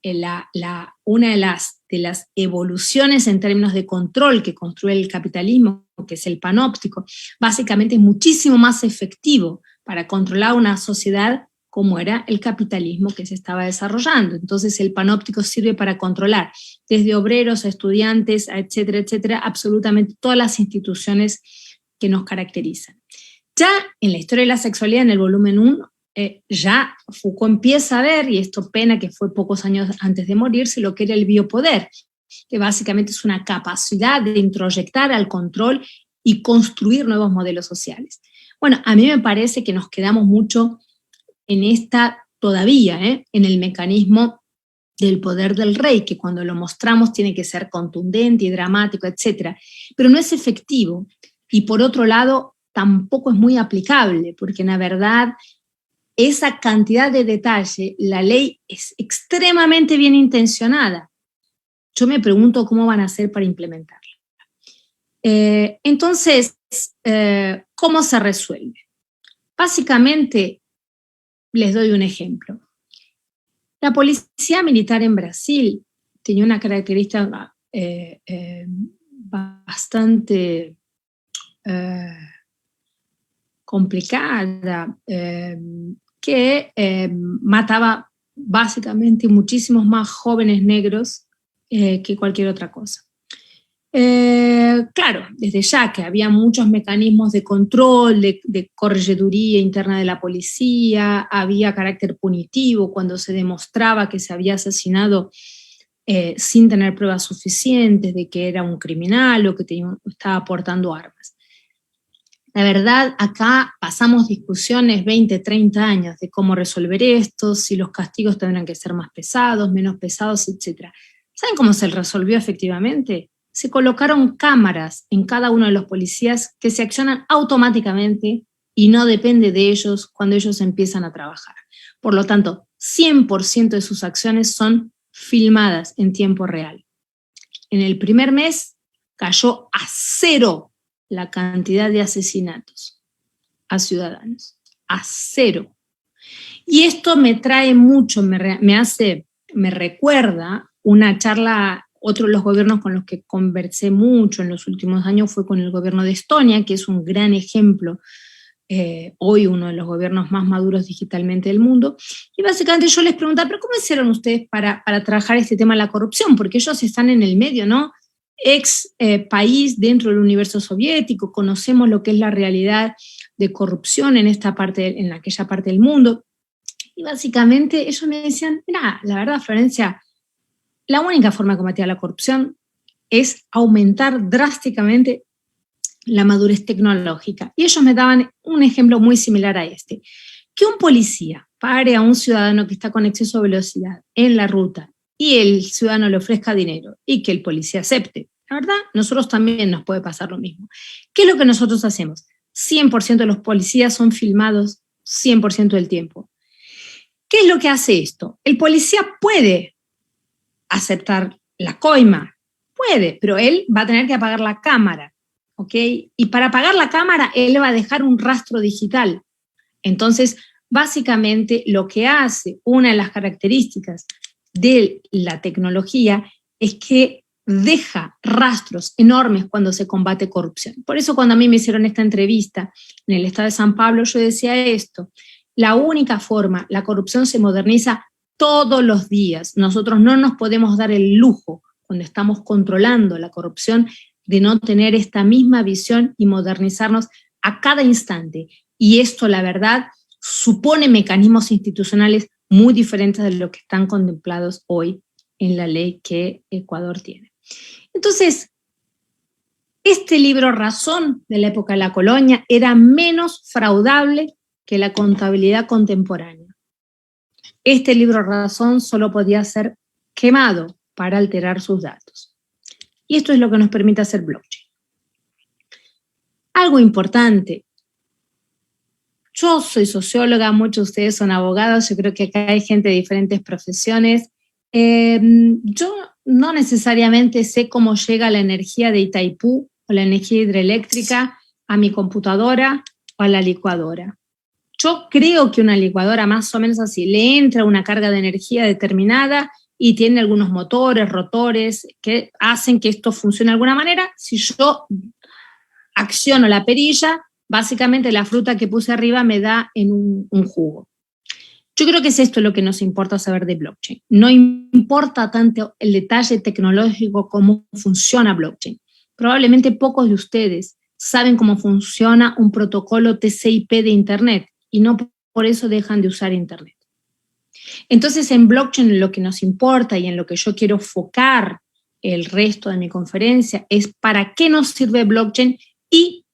una de las evoluciones en términos de control que construye el capitalismo, que es el panóptico, básicamente es muchísimo más efectivo para controlar una sociedad como era el capitalismo que se estaba desarrollando. Entonces el panóptico sirve para controlar desde obreros a estudiantes, a etcétera, etcétera, absolutamente todas las instituciones que nos caracterizan. Ya en la historia de la sexualidad, en el volumen 1, ya Foucault empieza a ver, y esto pena que fue pocos años antes de morirse, lo que era el biopoder, que básicamente es una capacidad de introyectar al control y construir nuevos modelos sociales. Bueno, a mí me parece que nos quedamos mucho en esta todavía, en el mecanismo del poder del rey, que cuando lo mostramos tiene que ser contundente y dramático, etc. Pero no es efectivo. Y por otro lado, tampoco es muy aplicable, porque en la verdad esa cantidad de detalle, la ley es extremadamente bien intencionada. Yo me pregunto cómo van a hacer para implementarla. Entonces, ¿cómo se resuelve? Básicamente, les doy un ejemplo. La policía militar en Brasil tenía una característica bastante complicada, que mataba básicamente muchísimos más jóvenes negros que cualquier otra cosa. Claro, desde ya que había muchos mecanismos de control, de corregiduría interna de la policía, había carácter punitivo cuando se demostraba que se había asesinado sin tener pruebas suficientes de que era un criminal o que estaba portando armas. La verdad, acá pasamos discusiones 20, 30 años de cómo resolver esto, si los castigos tendrán que ser más pesados, menos pesados, etc. ¿Saben cómo se resolvió efectivamente? Se colocaron cámaras en cada uno de los policías que se accionan automáticamente y no depende de ellos cuando ellos empiezan a trabajar. Por lo tanto, 100% de sus acciones son filmadas en tiempo real. En el primer mes cayó a 0 la cantidad de asesinatos a ciudadanos, a 0. Y esto me trae mucho, me recuerda una charla. Otro de los gobiernos con los que conversé mucho en los últimos años fue con el gobierno de Estonia, que es un gran ejemplo, hoy uno de los gobiernos más maduros digitalmente del mundo. Y básicamente yo les preguntaba, ¿pero cómo hicieron ustedes para trabajar este tema de la corrupción? Porque ellos están en el medio, ¿no? País dentro del universo soviético, conocemos lo que es la realidad de corrupción en aquella parte del mundo. Y básicamente ellos me decían, mira, la verdad, Florencia, la única forma de combatir la corrupción es aumentar drásticamente la madurez tecnológica. Y ellos me daban un ejemplo muy similar a este. Que un policía pare a un ciudadano que está con exceso de velocidad en la ruta y el ciudadano le ofrezca dinero y que el policía acepte. La verdad, nosotros también nos puede pasar lo mismo. ¿Qué es lo que nosotros hacemos? 100% de los policías son filmados 100% del tiempo. ¿Qué es lo que hace esto? El policía puede aceptar la coima, puede, pero él va a tener que apagar la cámara, ¿ok? Y para apagar la cámara, él va a dejar un rastro digital. Entonces, básicamente, lo que hace, una de las características de la tecnología es que deja rastros enormes cuando se combate corrupción. Por eso cuando a mí me hicieron esta entrevista en el estado de San Pablo, yo decía esto: la única forma, la corrupción se moderniza todos los días. Nosotros no nos podemos dar el lujo, cuando estamos controlando la corrupción, de no tener esta misma visión y modernizarnos a cada instante. Y esto, la verdad, supone mecanismos institucionales muy diferentes de lo que están contemplados hoy en la ley que Ecuador tiene. Entonces, este libro Razón de la época de la colonia era menos fraudable que la contabilidad contemporánea. Este libro Razón solo podía ser quemado para alterar sus datos. Y esto es lo que nos permite hacer blockchain. Algo importante. Yo soy socióloga, muchos de ustedes son abogados, yo creo que acá hay gente de diferentes profesiones. Yo no necesariamente sé cómo llega la energía de Itaipú o la energía hidroeléctrica a mi computadora o a la licuadora. Yo creo que una licuadora más o menos así, le entra una carga de energía determinada y tiene algunos motores, rotores que hacen que esto funcione de alguna manera. Si yo acciono la perilla, básicamente la fruta que puse arriba me da en un jugo. Yo creo que es esto lo que nos importa saber de blockchain. No importa tanto el detalle tecnológico, cómo funciona blockchain. Probablemente pocos de ustedes saben cómo funciona un protocolo TCP de Internet y no por eso dejan de usar Internet. Entonces, en blockchain lo que nos importa y en lo que yo quiero enfocar el resto de mi conferencia es para qué nos sirve blockchain, y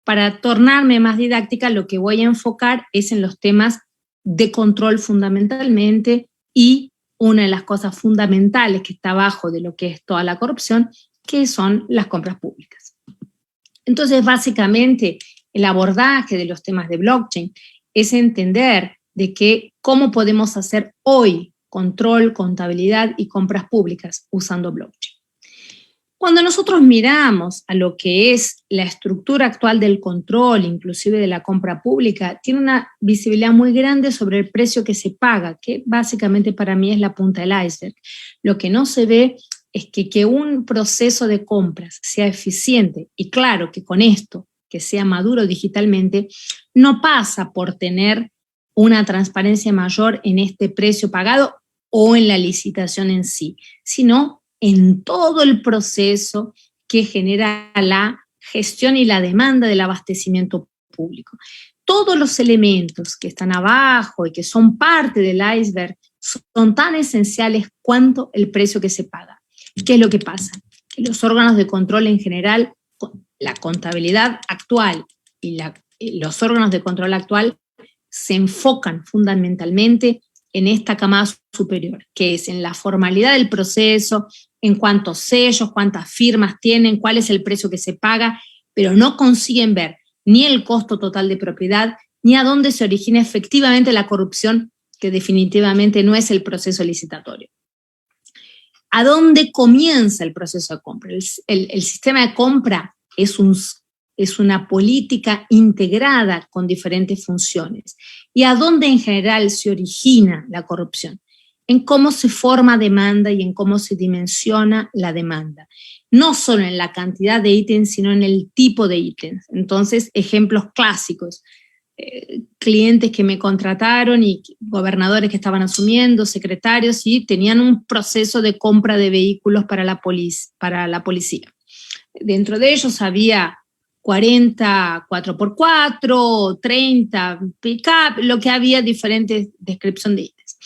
para tornarme más didáctica lo que voy a enfocar es en los temas de control fundamentalmente, y una de las cosas fundamentales que está abajo de lo que es toda la corrupción, que son las compras públicas. Entonces, básicamente, el abordaje de los temas de blockchain es entender de que cómo podemos hacer hoy control, contabilidad y compras públicas usando blockchain. Cuando nosotros miramos a lo que es la estructura actual del control, inclusive de la compra pública, tiene una visibilidad muy grande sobre el precio que se paga, que básicamente para mí es la punta del iceberg. Lo que no se ve es que un proceso de compras sea eficiente, y claro que con esto, que sea maduro digitalmente, no pasa por tener una transparencia mayor en este precio pagado o en la licitación en sí, sino en todo el proceso que genera la gestión y la demanda del abastecimiento público. Todos los elementos que están abajo y que son parte del iceberg son tan esenciales cuanto el precio que se paga. ¿Qué es lo que pasa? Que los órganos de control en general, la contabilidad actual y los órganos de control actual se enfocan fundamentalmente en esta camada superior, que es en la formalidad del proceso, en cuántos sellos, cuántas firmas tienen, cuál es el precio que se paga, pero no consiguen ver ni el costo total de propiedad, ni a dónde se origina efectivamente la corrupción, que definitivamente no es el proceso licitatorio. ¿A dónde comienza el proceso de compra? El sistema de compra es una política integrada con diferentes funciones. ¿Y a dónde en general se origina la corrupción? En cómo se forma demanda y en cómo se dimensiona la demanda. No solo en la cantidad de ítems, sino en el tipo de ítems. Entonces, ejemplos clásicos. Clientes que me contrataron y gobernadores que estaban asumiendo, secretarios, y tenían un proceso de compra de vehículos para la policía. Dentro de ellos había 40 4x4, 30 pick-up, lo que había diferentes descripciones de ítems.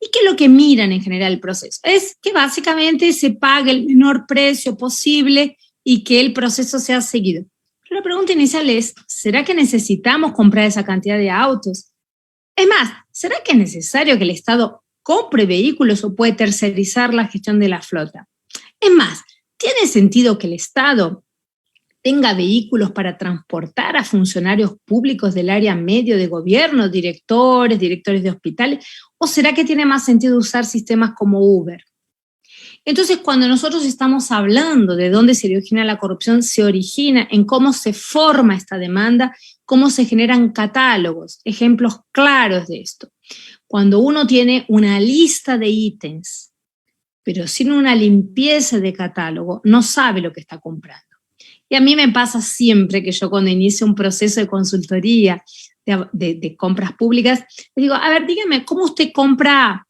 ¿Y qué es lo que miran en general el proceso? Es que básicamente se pague el menor precio posible y que el proceso sea seguido. Pero la pregunta inicial es, ¿será que necesitamos comprar esa cantidad de autos? Es más, ¿será que es necesario que el Estado compre vehículos o puede tercerizar la gestión de la flota? Es más, ¿tiene sentido que el Estado tenga vehículos para transportar a funcionarios públicos del área medio de gobierno, directores de hospitales? ¿O será que tiene más sentido usar sistemas como Uber? Entonces, cuando nosotros estamos hablando de dónde se origina la corrupción, se origina en cómo se forma esta demanda, cómo se generan catálogos, ejemplos claros de esto. Cuando uno tiene una lista de ítems, pero sin una limpieza de catálogo, no sabe lo que está comprando. Y a mí me pasa siempre que yo cuando inicio un proceso de consultoría de compras públicas, le digo, a ver, dígame, ¿cómo usted compra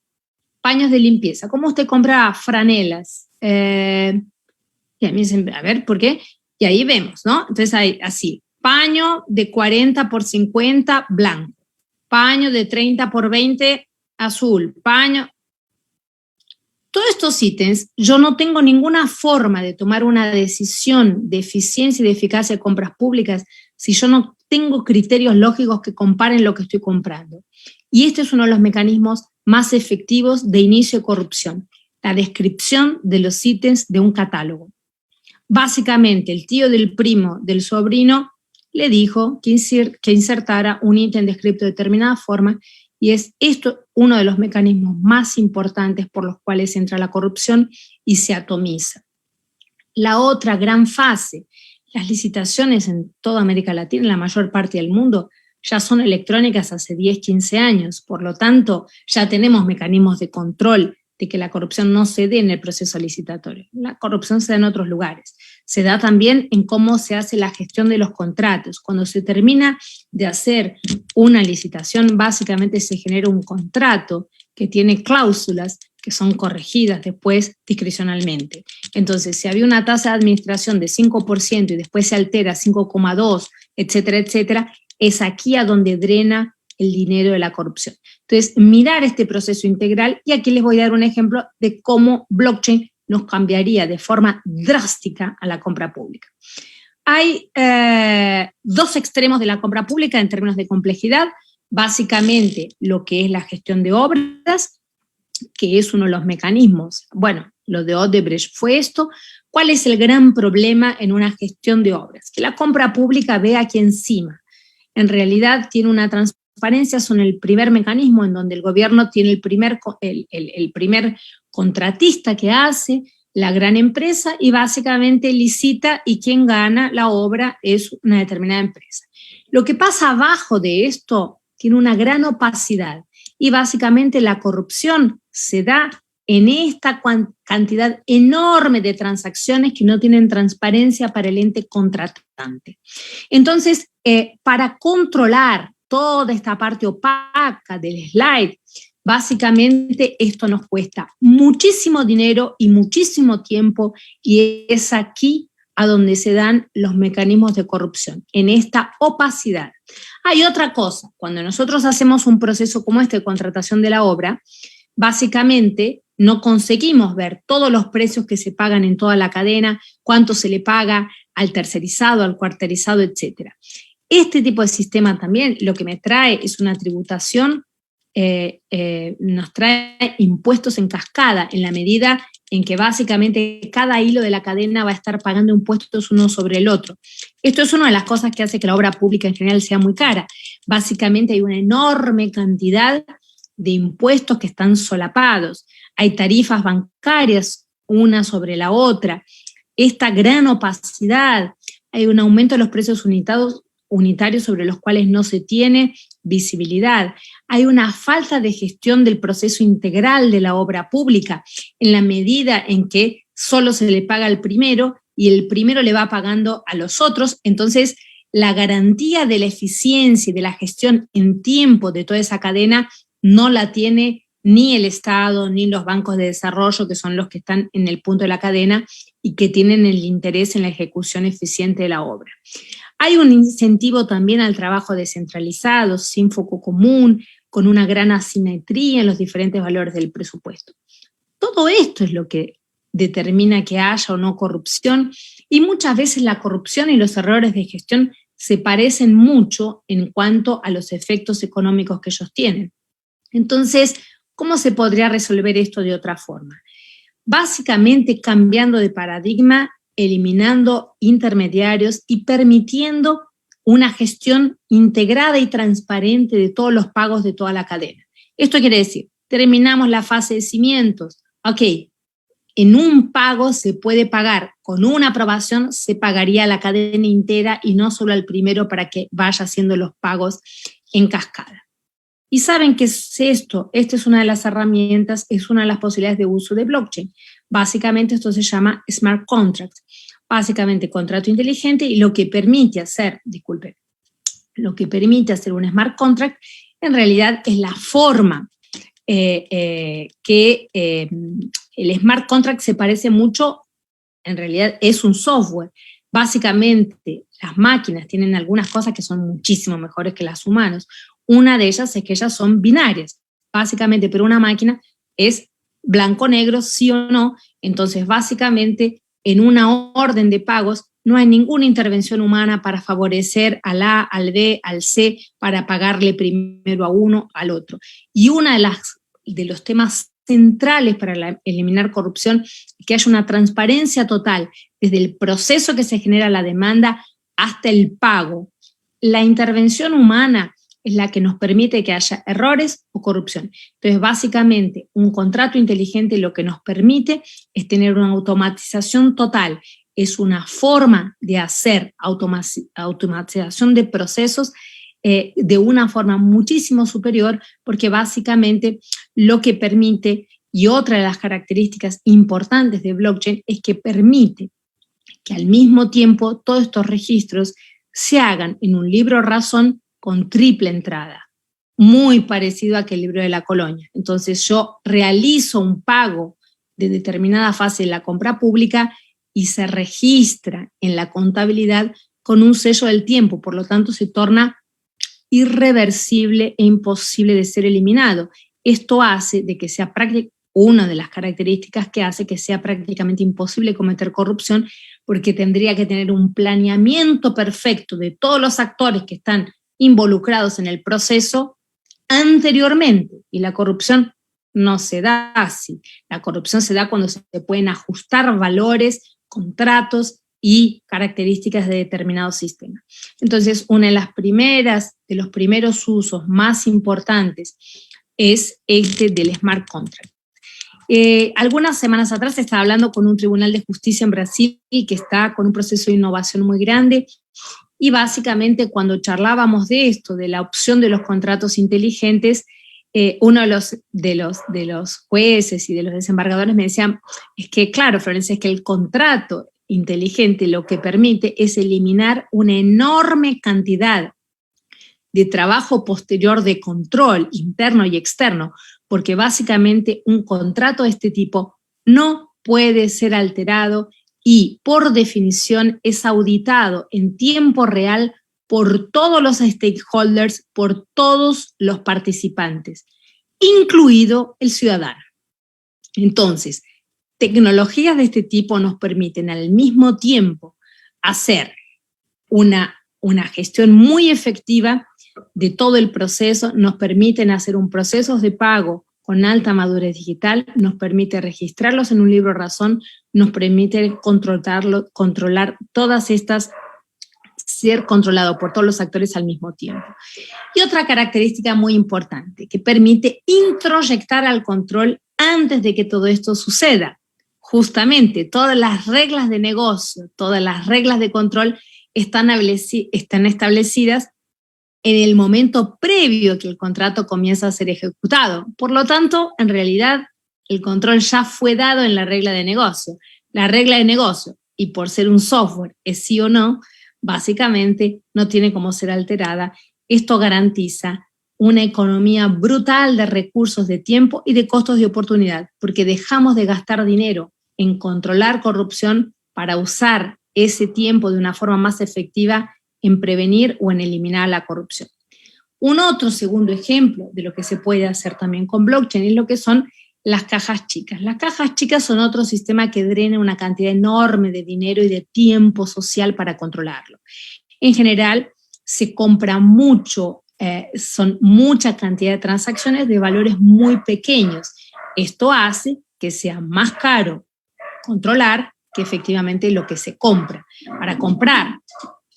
paños de limpieza? ¿Cómo usted compra franelas? Y a mí dicen, a ver, ¿por qué? Y ahí vemos, ¿no? Entonces hay así, paño de 40 por 50 blanco, paño de 30 por 20 azul, paño. Todos estos ítems, yo no tengo ninguna forma de tomar una decisión de eficiencia y de eficacia de compras públicas si yo no tengo criterios lógicos que comparen lo que estoy comprando. Y este es uno de los mecanismos más efectivos de inicio de corrupción, la descripción de los ítems de un catálogo. Básicamente, el tío del primo del sobrino le dijo que insertara un ítem descrito de determinada forma. Y es esto uno de los mecanismos más importantes por los cuales entra la corrupción y se atomiza. La otra gran fase, las licitaciones en toda América Latina, en la mayor parte del mundo, ya son electrónicas hace 10, 15 años. Por lo tanto, ya tenemos mecanismos de control de que la corrupción no se dé en el proceso licitatorio. La corrupción se da en otros lugares. Se da también en cómo se hace la gestión de los contratos. Cuando se termina de hacer una licitación, básicamente se genera un contrato que tiene cláusulas que son corregidas después discrecionalmente. Entonces, si había una tasa de administración de 5% y después se altera a 5,2%, etcétera, etcétera, es aquí a donde drena el dinero de la corrupción. Entonces, mirar este proceso integral, y aquí les voy a dar un ejemplo de cómo blockchain nos cambiaría de forma drástica a la compra pública. Hay dos extremos de la compra pública en términos de complejidad, básicamente lo que es la gestión de obras, que es uno de los mecanismos. Bueno, lo de Odebrecht fue esto. ¿Cuál es el gran problema en una gestión de obras? Que la compra pública ve aquí encima. En realidad tiene una transparencia, son el primer mecanismo en donde el gobierno tiene el primer contratista que hace, la gran empresa, y básicamente licita, y quien gana la obra es una determinada empresa. Lo que pasa abajo de esto tiene una gran opacidad, y básicamente la corrupción se da en esta cantidad enorme de transacciones que no tienen transparencia para el ente contratante. Entonces, para controlar toda esta parte opaca del slide, básicamente esto nos cuesta muchísimo dinero y muchísimo tiempo, y es aquí a donde se dan los mecanismos de corrupción, en esta opacidad. Hay otra cosa, cuando nosotros hacemos un proceso como este de contratación de la obra, básicamente no conseguimos ver todos los precios que se pagan en toda la cadena, cuánto se le paga al tercerizado, al cuarterizado, etc. Este tipo de sistema también lo que me trae es una tributación, nos trae impuestos en cascada, en la medida en que básicamente cada hilo de la cadena va a estar pagando impuestos uno sobre el otro. Esto es una de las cosas que hace que la obra pública en general sea muy cara. Básicamente hay una enorme cantidad de impuestos que están solapados. Hay tarifas bancarias una sobre la otra. Esta gran opacidad, hay un aumento de los precios unitarios sobre los cuales no se tiene visibilidad. Hay una falta de gestión del proceso integral de la obra pública, en la medida en que solo se le paga al primero y el primero le va pagando a los otros. Entonces, la garantía de la eficiencia y de la gestión en tiempo de toda esa cadena no la tiene ni el Estado ni los bancos de desarrollo, que son los que están en el punto de la cadena y que tienen el interés en la ejecución eficiente de la obra. Hay un incentivo también al trabajo descentralizado, sin foco común, con una gran asimetría en los diferentes valores del presupuesto. Todo esto es lo que determina que haya o no corrupción, y muchas veces la corrupción y los errores de gestión se parecen mucho en cuanto a los efectos económicos que ellos tienen. Entonces, ¿cómo se podría resolver esto de otra forma? Básicamente cambiando de paradigma, eliminando intermediarios y permitiendo una gestión integrada y transparente de todos los pagos de toda la cadena. Esto quiere decir, terminamos la fase de cimientos. Ok, en un pago se puede pagar, con una aprobación se pagaría la cadena entera y no solo al primero para que vaya haciendo los pagos en cascada. ¿Y saben qué es esto? Esta es una de las herramientas, es una de las posibilidades de uso de blockchain. Básicamente esto se llama smart contract. Básicamente contrato inteligente, y lo que permite hacer un smart contract en realidad es la forma que el smart contract se parece mucho, en realidad es un software. Básicamente las máquinas tienen algunas cosas que son muchísimo mejores que las humanos. Una de ellas es que ellas son binarias, básicamente, pero una máquina es blanco-negro, sí o no. Entonces, básicamente, en una orden de pagos no hay ninguna intervención humana para favorecer al A, al B, al C, para pagarle primero a uno, al otro. Y uno de los temas centrales para eliminar corrupción es que haya una transparencia total desde el proceso que se genera la demanda hasta el pago. La intervención humana es la que nos permite que haya errores o corrupción. Entonces, básicamente, un contrato inteligente lo que nos permite es tener una automatización total. Es una forma de hacer automatización de procesos de una forma muchísimo superior, porque básicamente lo que permite, y otra de las características importantes de blockchain, es que permite que al mismo tiempo todos estos registros se hagan en un libro razón con triple entrada, muy parecido a aquel libro de la colonia. Entonces yo realizo un pago de determinada fase de la compra pública y se registra en la contabilidad con un sello del tiempo, por lo tanto se torna irreversible e imposible de ser eliminado. Esto hace de que sea una de las características que hace que sea prácticamente imposible cometer corrupción, porque tendría que tener un planeamiento perfecto de todos los actores que están involucrados en el proceso anteriormente, y la corrupción no se da así. La corrupción se da cuando se pueden ajustar valores, contratos y características de determinado sistema. Entonces, una de los primeros usos más importantes es este del smart contract. Algunas semanas atrás estaba hablando con un tribunal de justicia en Brasil que está con un proceso de innovación muy grande, y básicamente cuando charlábamos de esto, de la opción de los contratos inteligentes, uno de los jueces y de los desembargadores me decían, es que claro, Florencia, es que el contrato inteligente lo que permite es eliminar una enorme cantidad de trabajo posterior de control interno y externo, porque básicamente un contrato de este tipo no puede ser alterado y por definición es auditado en tiempo real por todos los stakeholders, por todos los participantes, incluido el ciudadano. Entonces, tecnologías de este tipo nos permiten al mismo tiempo hacer una gestión muy efectiva de todo el proceso, nos permiten hacer un proceso de pago con alta madurez digital, nos permite registrarlos en un libro razón, nos permite controlar todas estas, ser controlado por todos los actores al mismo tiempo. Y otra característica muy importante, que permite introyectar al control antes de que todo esto suceda. Justamente, todas las reglas de negocio, todas las reglas de control están establecidas en el momento previo que el contrato comienza a ser ejecutado. Por lo tanto, en realidad, el control ya fue dado en la regla de negocio. La regla de negocio, y por ser un software, es sí o no, básicamente no tiene cómo ser alterada. Esto garantiza una economía brutal de recursos, de tiempo y de costos de oportunidad, porque dejamos de gastar dinero en controlar corrupción para usar ese tiempo de una forma más efectiva en prevenir o en eliminar la corrupción. Un otro segundo ejemplo de lo que se puede hacer también con blockchain es lo que son las cajas chicas. Las cajas chicas son otro sistema que drena una cantidad enorme de dinero y de tiempo social para controlarlo. En general, se compra mucho, son mucha cantidad de transacciones de valores muy pequeños. Esto hace que sea más caro controlar que efectivamente lo que se compra. Para comprar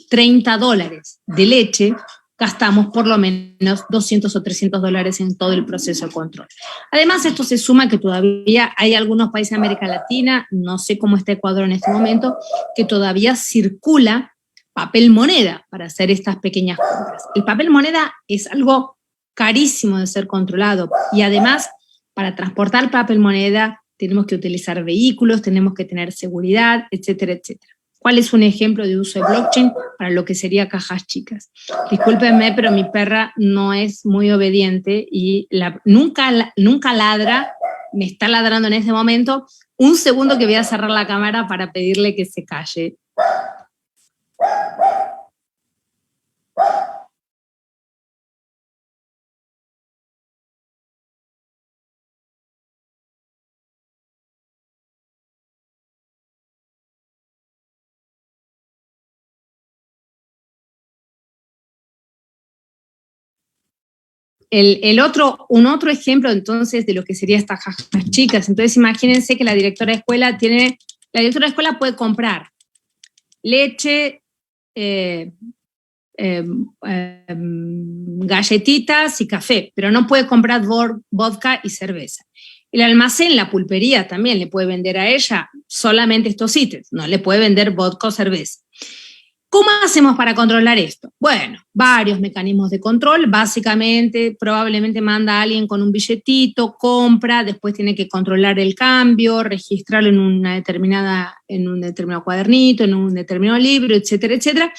$30 de leche, gastamos por lo menos $200 o $300 en todo el proceso de control. Además, esto se suma que todavía hay algunos países de América Latina, no sé cómo está Ecuador en este momento, que todavía circula papel moneda para hacer estas pequeñas compras. El papel moneda es algo carísimo de ser controlado y además, para transportar papel moneda tenemos que utilizar vehículos, tenemos que tener seguridad, etcétera, etcétera. ¿Cuál es un ejemplo de uso de blockchain para lo que sería cajas chicas? Discúlpenme, pero mi perra no es muy obediente y nunca ladra, me está ladrando en este momento. Un segundo que voy a cerrar la cámara para pedirle que se calle. Un otro ejemplo entonces de lo que sería estas cajas chicas. Entonces imagínense que la directora de escuela puede comprar leche, galletitas y café, pero no puede comprar vodka y cerveza. El almacén, la pulpería también le puede vender a ella solamente estos ítems, no le puede vender vodka o cerveza. ¿Cómo hacemos para controlar esto? Bueno, varios mecanismos de control. Básicamente, probablemente manda a alguien con un billetito, compra, después tiene que controlar el cambio, registrarlo en un determinado cuadernito, en un determinado libro, etcétera, etcétera.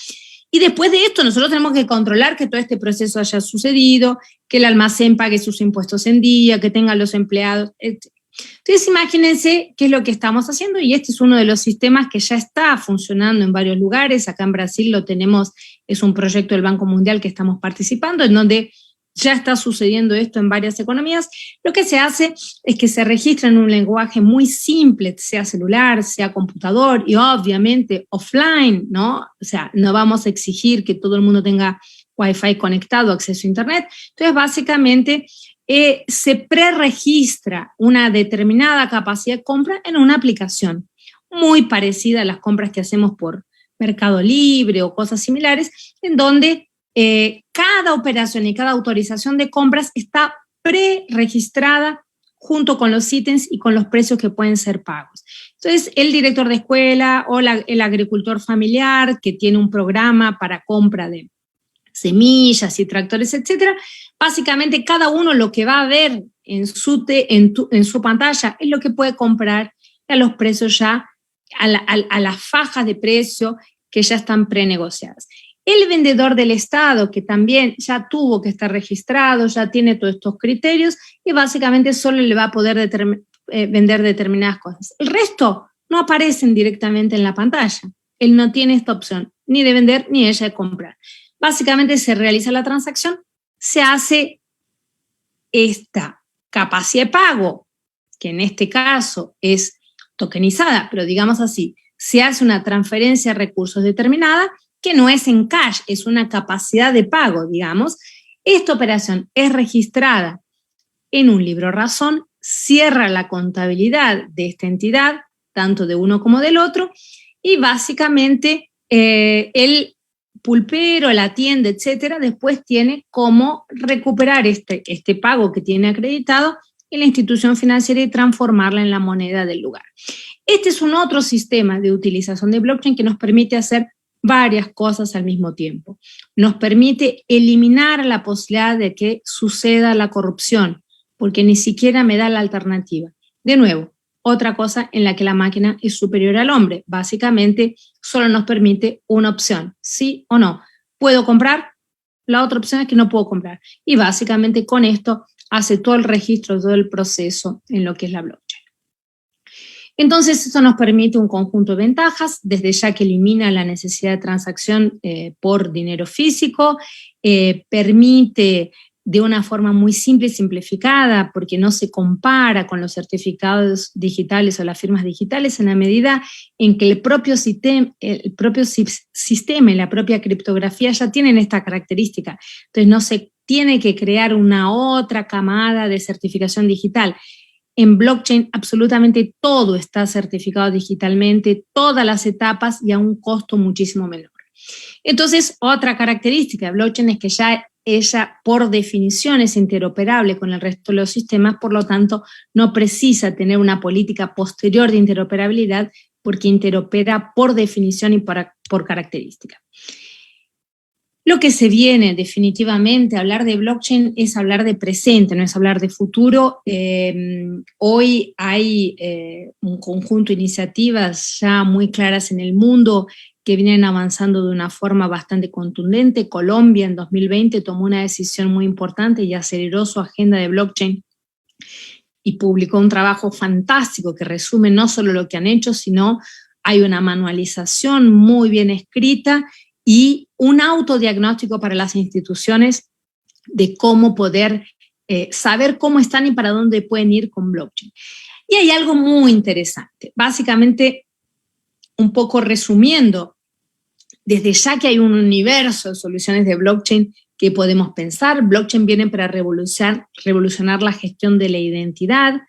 Y después de esto, nosotros tenemos que controlar que todo este proceso haya sucedido, que el almacén pague sus impuestos en día, que tenga los empleados, etc. Entonces, imagínense qué es lo que estamos haciendo, y este es uno de los sistemas que ya está funcionando en varios lugares. Acá en Brasil lo tenemos, es un proyecto del Banco Mundial que estamos participando, en donde ya está sucediendo esto en varias economías. Lo que se hace es que se registra en un lenguaje muy simple, sea celular, sea computador, y obviamente offline, ¿no? O sea, no vamos a exigir que todo el mundo tenga Wi-Fi conectado, acceso a Internet. Entonces, básicamente, se preregistra una determinada capacidad de compra en una aplicación muy parecida a las compras que hacemos por Mercado Libre o cosas similares, en donde cada operación y cada autorización de compras está preregistrada junto con los ítems y con los precios que pueden ser pagos. Entonces, el director de escuela o el agricultor familiar que tiene un programa para compra de semillas y tractores, etcétera, básicamente cada uno lo que va a ver en su pantalla es lo que puede comprar a los precios ya, a las fajas de precio que ya están prenegociadas. El vendedor del Estado, que también ya tuvo que estar registrado, ya tiene todos estos criterios, y básicamente solo le va a poder vender determinadas cosas. El resto no aparecen directamente en la pantalla. Él no tiene esta opción, ni de vender ni ella de comprar. Básicamente se realiza la transacción, se hace esta capacidad de pago, que en este caso es tokenizada, pero digamos así, se hace una transferencia de recursos determinada que no es en cash, es una capacidad de pago, digamos. Esta operación es registrada en un libro razón, cierra la contabilidad de esta entidad, tanto de uno como del otro, y básicamente el pulpero, la tienda, etcétera, después tiene cómo recuperar este pago que tiene acreditado en la institución financiera y transformarla en la moneda del lugar. Este es un otro sistema de utilización de blockchain que nos permite hacer varias cosas al mismo tiempo. Nos permite eliminar la posibilidad de que suceda la corrupción, porque ni siquiera me da la alternativa. De nuevo, otra cosa en la que la máquina es superior al hombre. Básicamente, solo nos permite una opción, sí o no. ¿Puedo comprar? La otra opción es que no puedo comprar. Y básicamente con esto hace todo el registro, todo el proceso en lo que es la blockchain. Entonces, eso nos permite un conjunto de ventajas, desde ya que elimina la necesidad de transacción por dinero físico, permite de una forma muy simple y simplificada, porque no se compara con los certificados digitales o las firmas digitales, en la medida en que el propio sistema y la propia criptografía ya tienen esta característica. Entonces no se tiene que crear una otra camada de certificación digital. En blockchain absolutamente todo está certificado digitalmente, todas las etapas y a un costo muchísimo menor. Entonces, otra característica de blockchain es que ya ella por definición es interoperable con el resto de los sistemas, por lo tanto no precisa tener una política posterior de interoperabilidad porque interopera por definición y por característica. Lo que se viene definitivamente, hablar de blockchain es hablar de presente, no es hablar de futuro. Hoy hay un conjunto de iniciativas ya muy claras en el mundo que vienen avanzando de una forma bastante contundente. Colombia en 2020 tomó una decisión muy importante y aceleró su agenda de blockchain y publicó un trabajo fantástico que resume no solo lo que han hecho, sino hay una manualización muy bien escrita y un autodiagnóstico para las instituciones de cómo poder saber cómo están y para dónde pueden ir con blockchain. Y hay algo muy interesante. Básicamente, un poco resumiendo, desde ya que hay un universo de soluciones de blockchain que podemos pensar, blockchain viene para revolucionar la gestión de la identidad,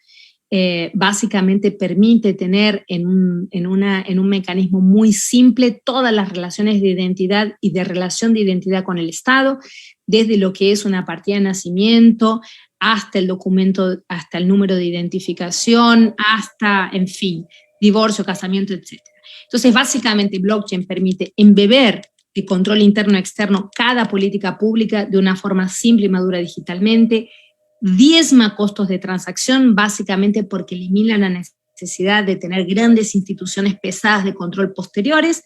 básicamente permite tener en un mecanismo muy simple todas las relaciones de identidad y de relación de identidad con el Estado, desde lo que es una partida de nacimiento, hasta el documento, hasta el número de identificación, hasta, en fin, divorcio, casamiento, etc. Entonces, básicamente, blockchain permite embeber de control interno-externo cada política pública de una forma simple y madura digitalmente, diezma costos de transacción, básicamente porque elimina la necesidad de tener grandes instituciones pesadas de control posteriores,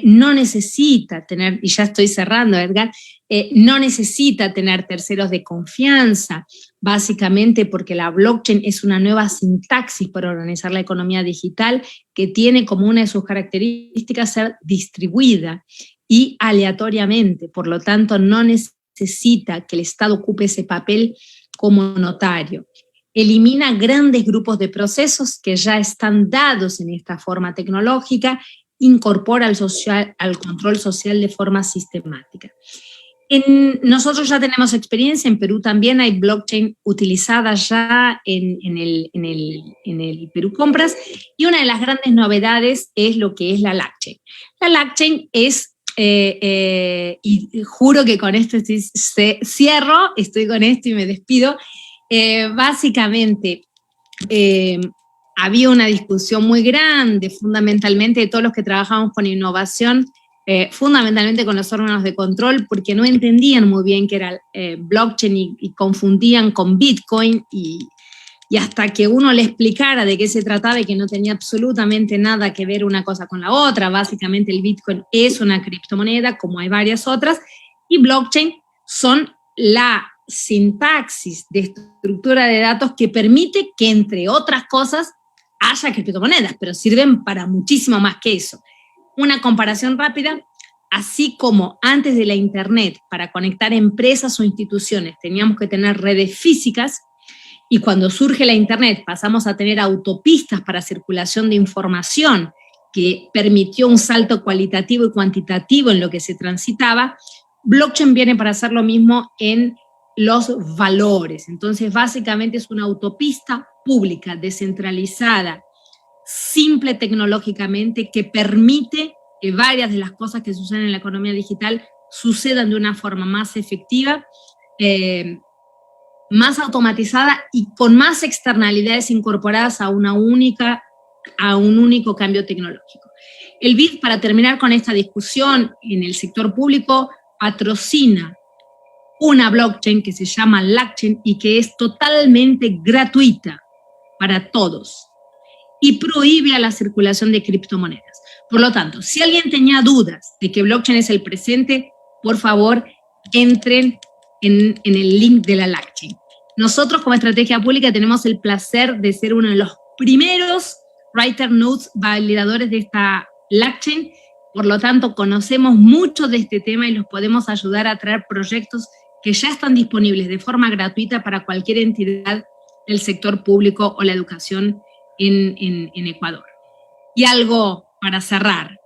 no necesita tener, y ya estoy cerrando, Edgar, no necesita tener terceros de confianza, básicamente porque la blockchain es una nueva sintaxis para organizar la economía digital que tiene como una de sus características ser distribuida y aleatoriamente, por lo tanto no necesita que el Estado ocupe ese papel como notario. Elimina grandes grupos de procesos que ya están dados en esta forma tecnológica, incorpora al control social de forma sistemática. Nosotros ya tenemos experiencia, en Perú también hay blockchain utilizada ya en el Perú Compras, y una de las grandes novedades es lo que es la LACchain. La LACchain es, y juro que con esto cierro, estoy con esto y me despido, básicamente había una discusión muy grande, fundamentalmente de todos los que trabajamos con innovación, fundamentalmente con los órganos de control, porque no entendían muy bien qué era blockchain y confundían con Bitcoin, y hasta que uno le explicara de qué se trataba y que no tenía absolutamente nada que ver una cosa con la otra. Básicamente el Bitcoin es una criptomoneda, como hay varias otras, y blockchain son la sintaxis de estructura de datos que permite que, entre otras cosas, haya criptomonedas, pero sirven para muchísimo más que eso. Una comparación rápida, así como antes de la Internet, para conectar empresas o instituciones teníamos que tener redes físicas, y cuando surge la Internet pasamos a tener autopistas para circulación de información que permitió un salto cualitativo y cuantitativo en lo que se transitaba, blockchain viene para hacer lo mismo en los valores. Entonces, básicamente es una autopista pública, descentralizada, simple tecnológicamente, que permite que varias de las cosas que suceden en la economía digital sucedan de una forma más efectiva, más automatizada y con más externalidades incorporadas a un único cambio tecnológico. El BID, para terminar con esta discusión, en el sector público patrocina una blockchain que se llama LACchain y que es totalmente gratuita para todos y prohíbe a la circulación de criptomonedas. Por lo tanto, si alguien tenía dudas de que blockchain es el presente, por favor, entren en el link de la LACchain. Nosotros, como estrategia pública, tenemos el placer de ser uno de los primeros writer nodes validadores de esta blockchain, por lo tanto conocemos mucho de este tema y los podemos ayudar a traer proyectos que ya están disponibles de forma gratuita para cualquier entidad del sector público o la educación en Ecuador. Y algo para cerrar,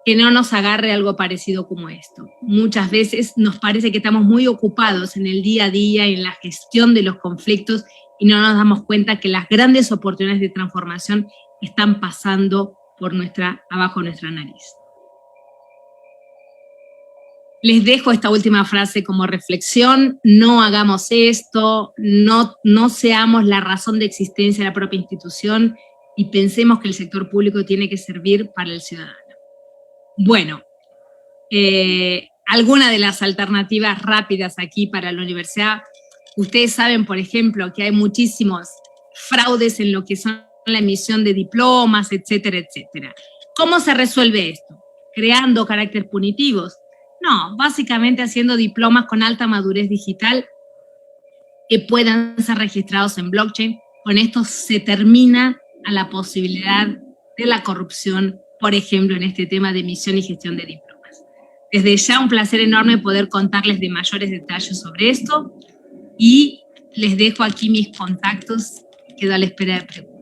que no nos agarre algo parecido como esto. Muchas veces nos parece que estamos muy ocupados en el día a día, en la gestión de los conflictos, y no nos damos cuenta que las grandes oportunidades de transformación están pasando abajo de nuestra nariz. Les dejo esta última frase como reflexión: no hagamos esto, no seamos la razón de existencia de la propia institución y pensemos que el sector público tiene que servir para el ciudadano. Bueno, alguna de las alternativas rápidas aquí para la universidad. Ustedes saben, por ejemplo, que hay muchísimos fraudes en lo que son la emisión de diplomas, etcétera, etcétera. ¿Cómo se resuelve esto? ¿Creando carácter punitivos? No, básicamente haciendo diplomas con alta madurez digital que puedan ser registrados en blockchain. Con esto se termina a la posibilidad de la corrupción, por ejemplo, en este tema de emisión y gestión de diplomas. Desde ya un placer enorme poder contarles de mayores detalles sobre esto y les dejo aquí mis contactos. Quedo a la espera de preguntas.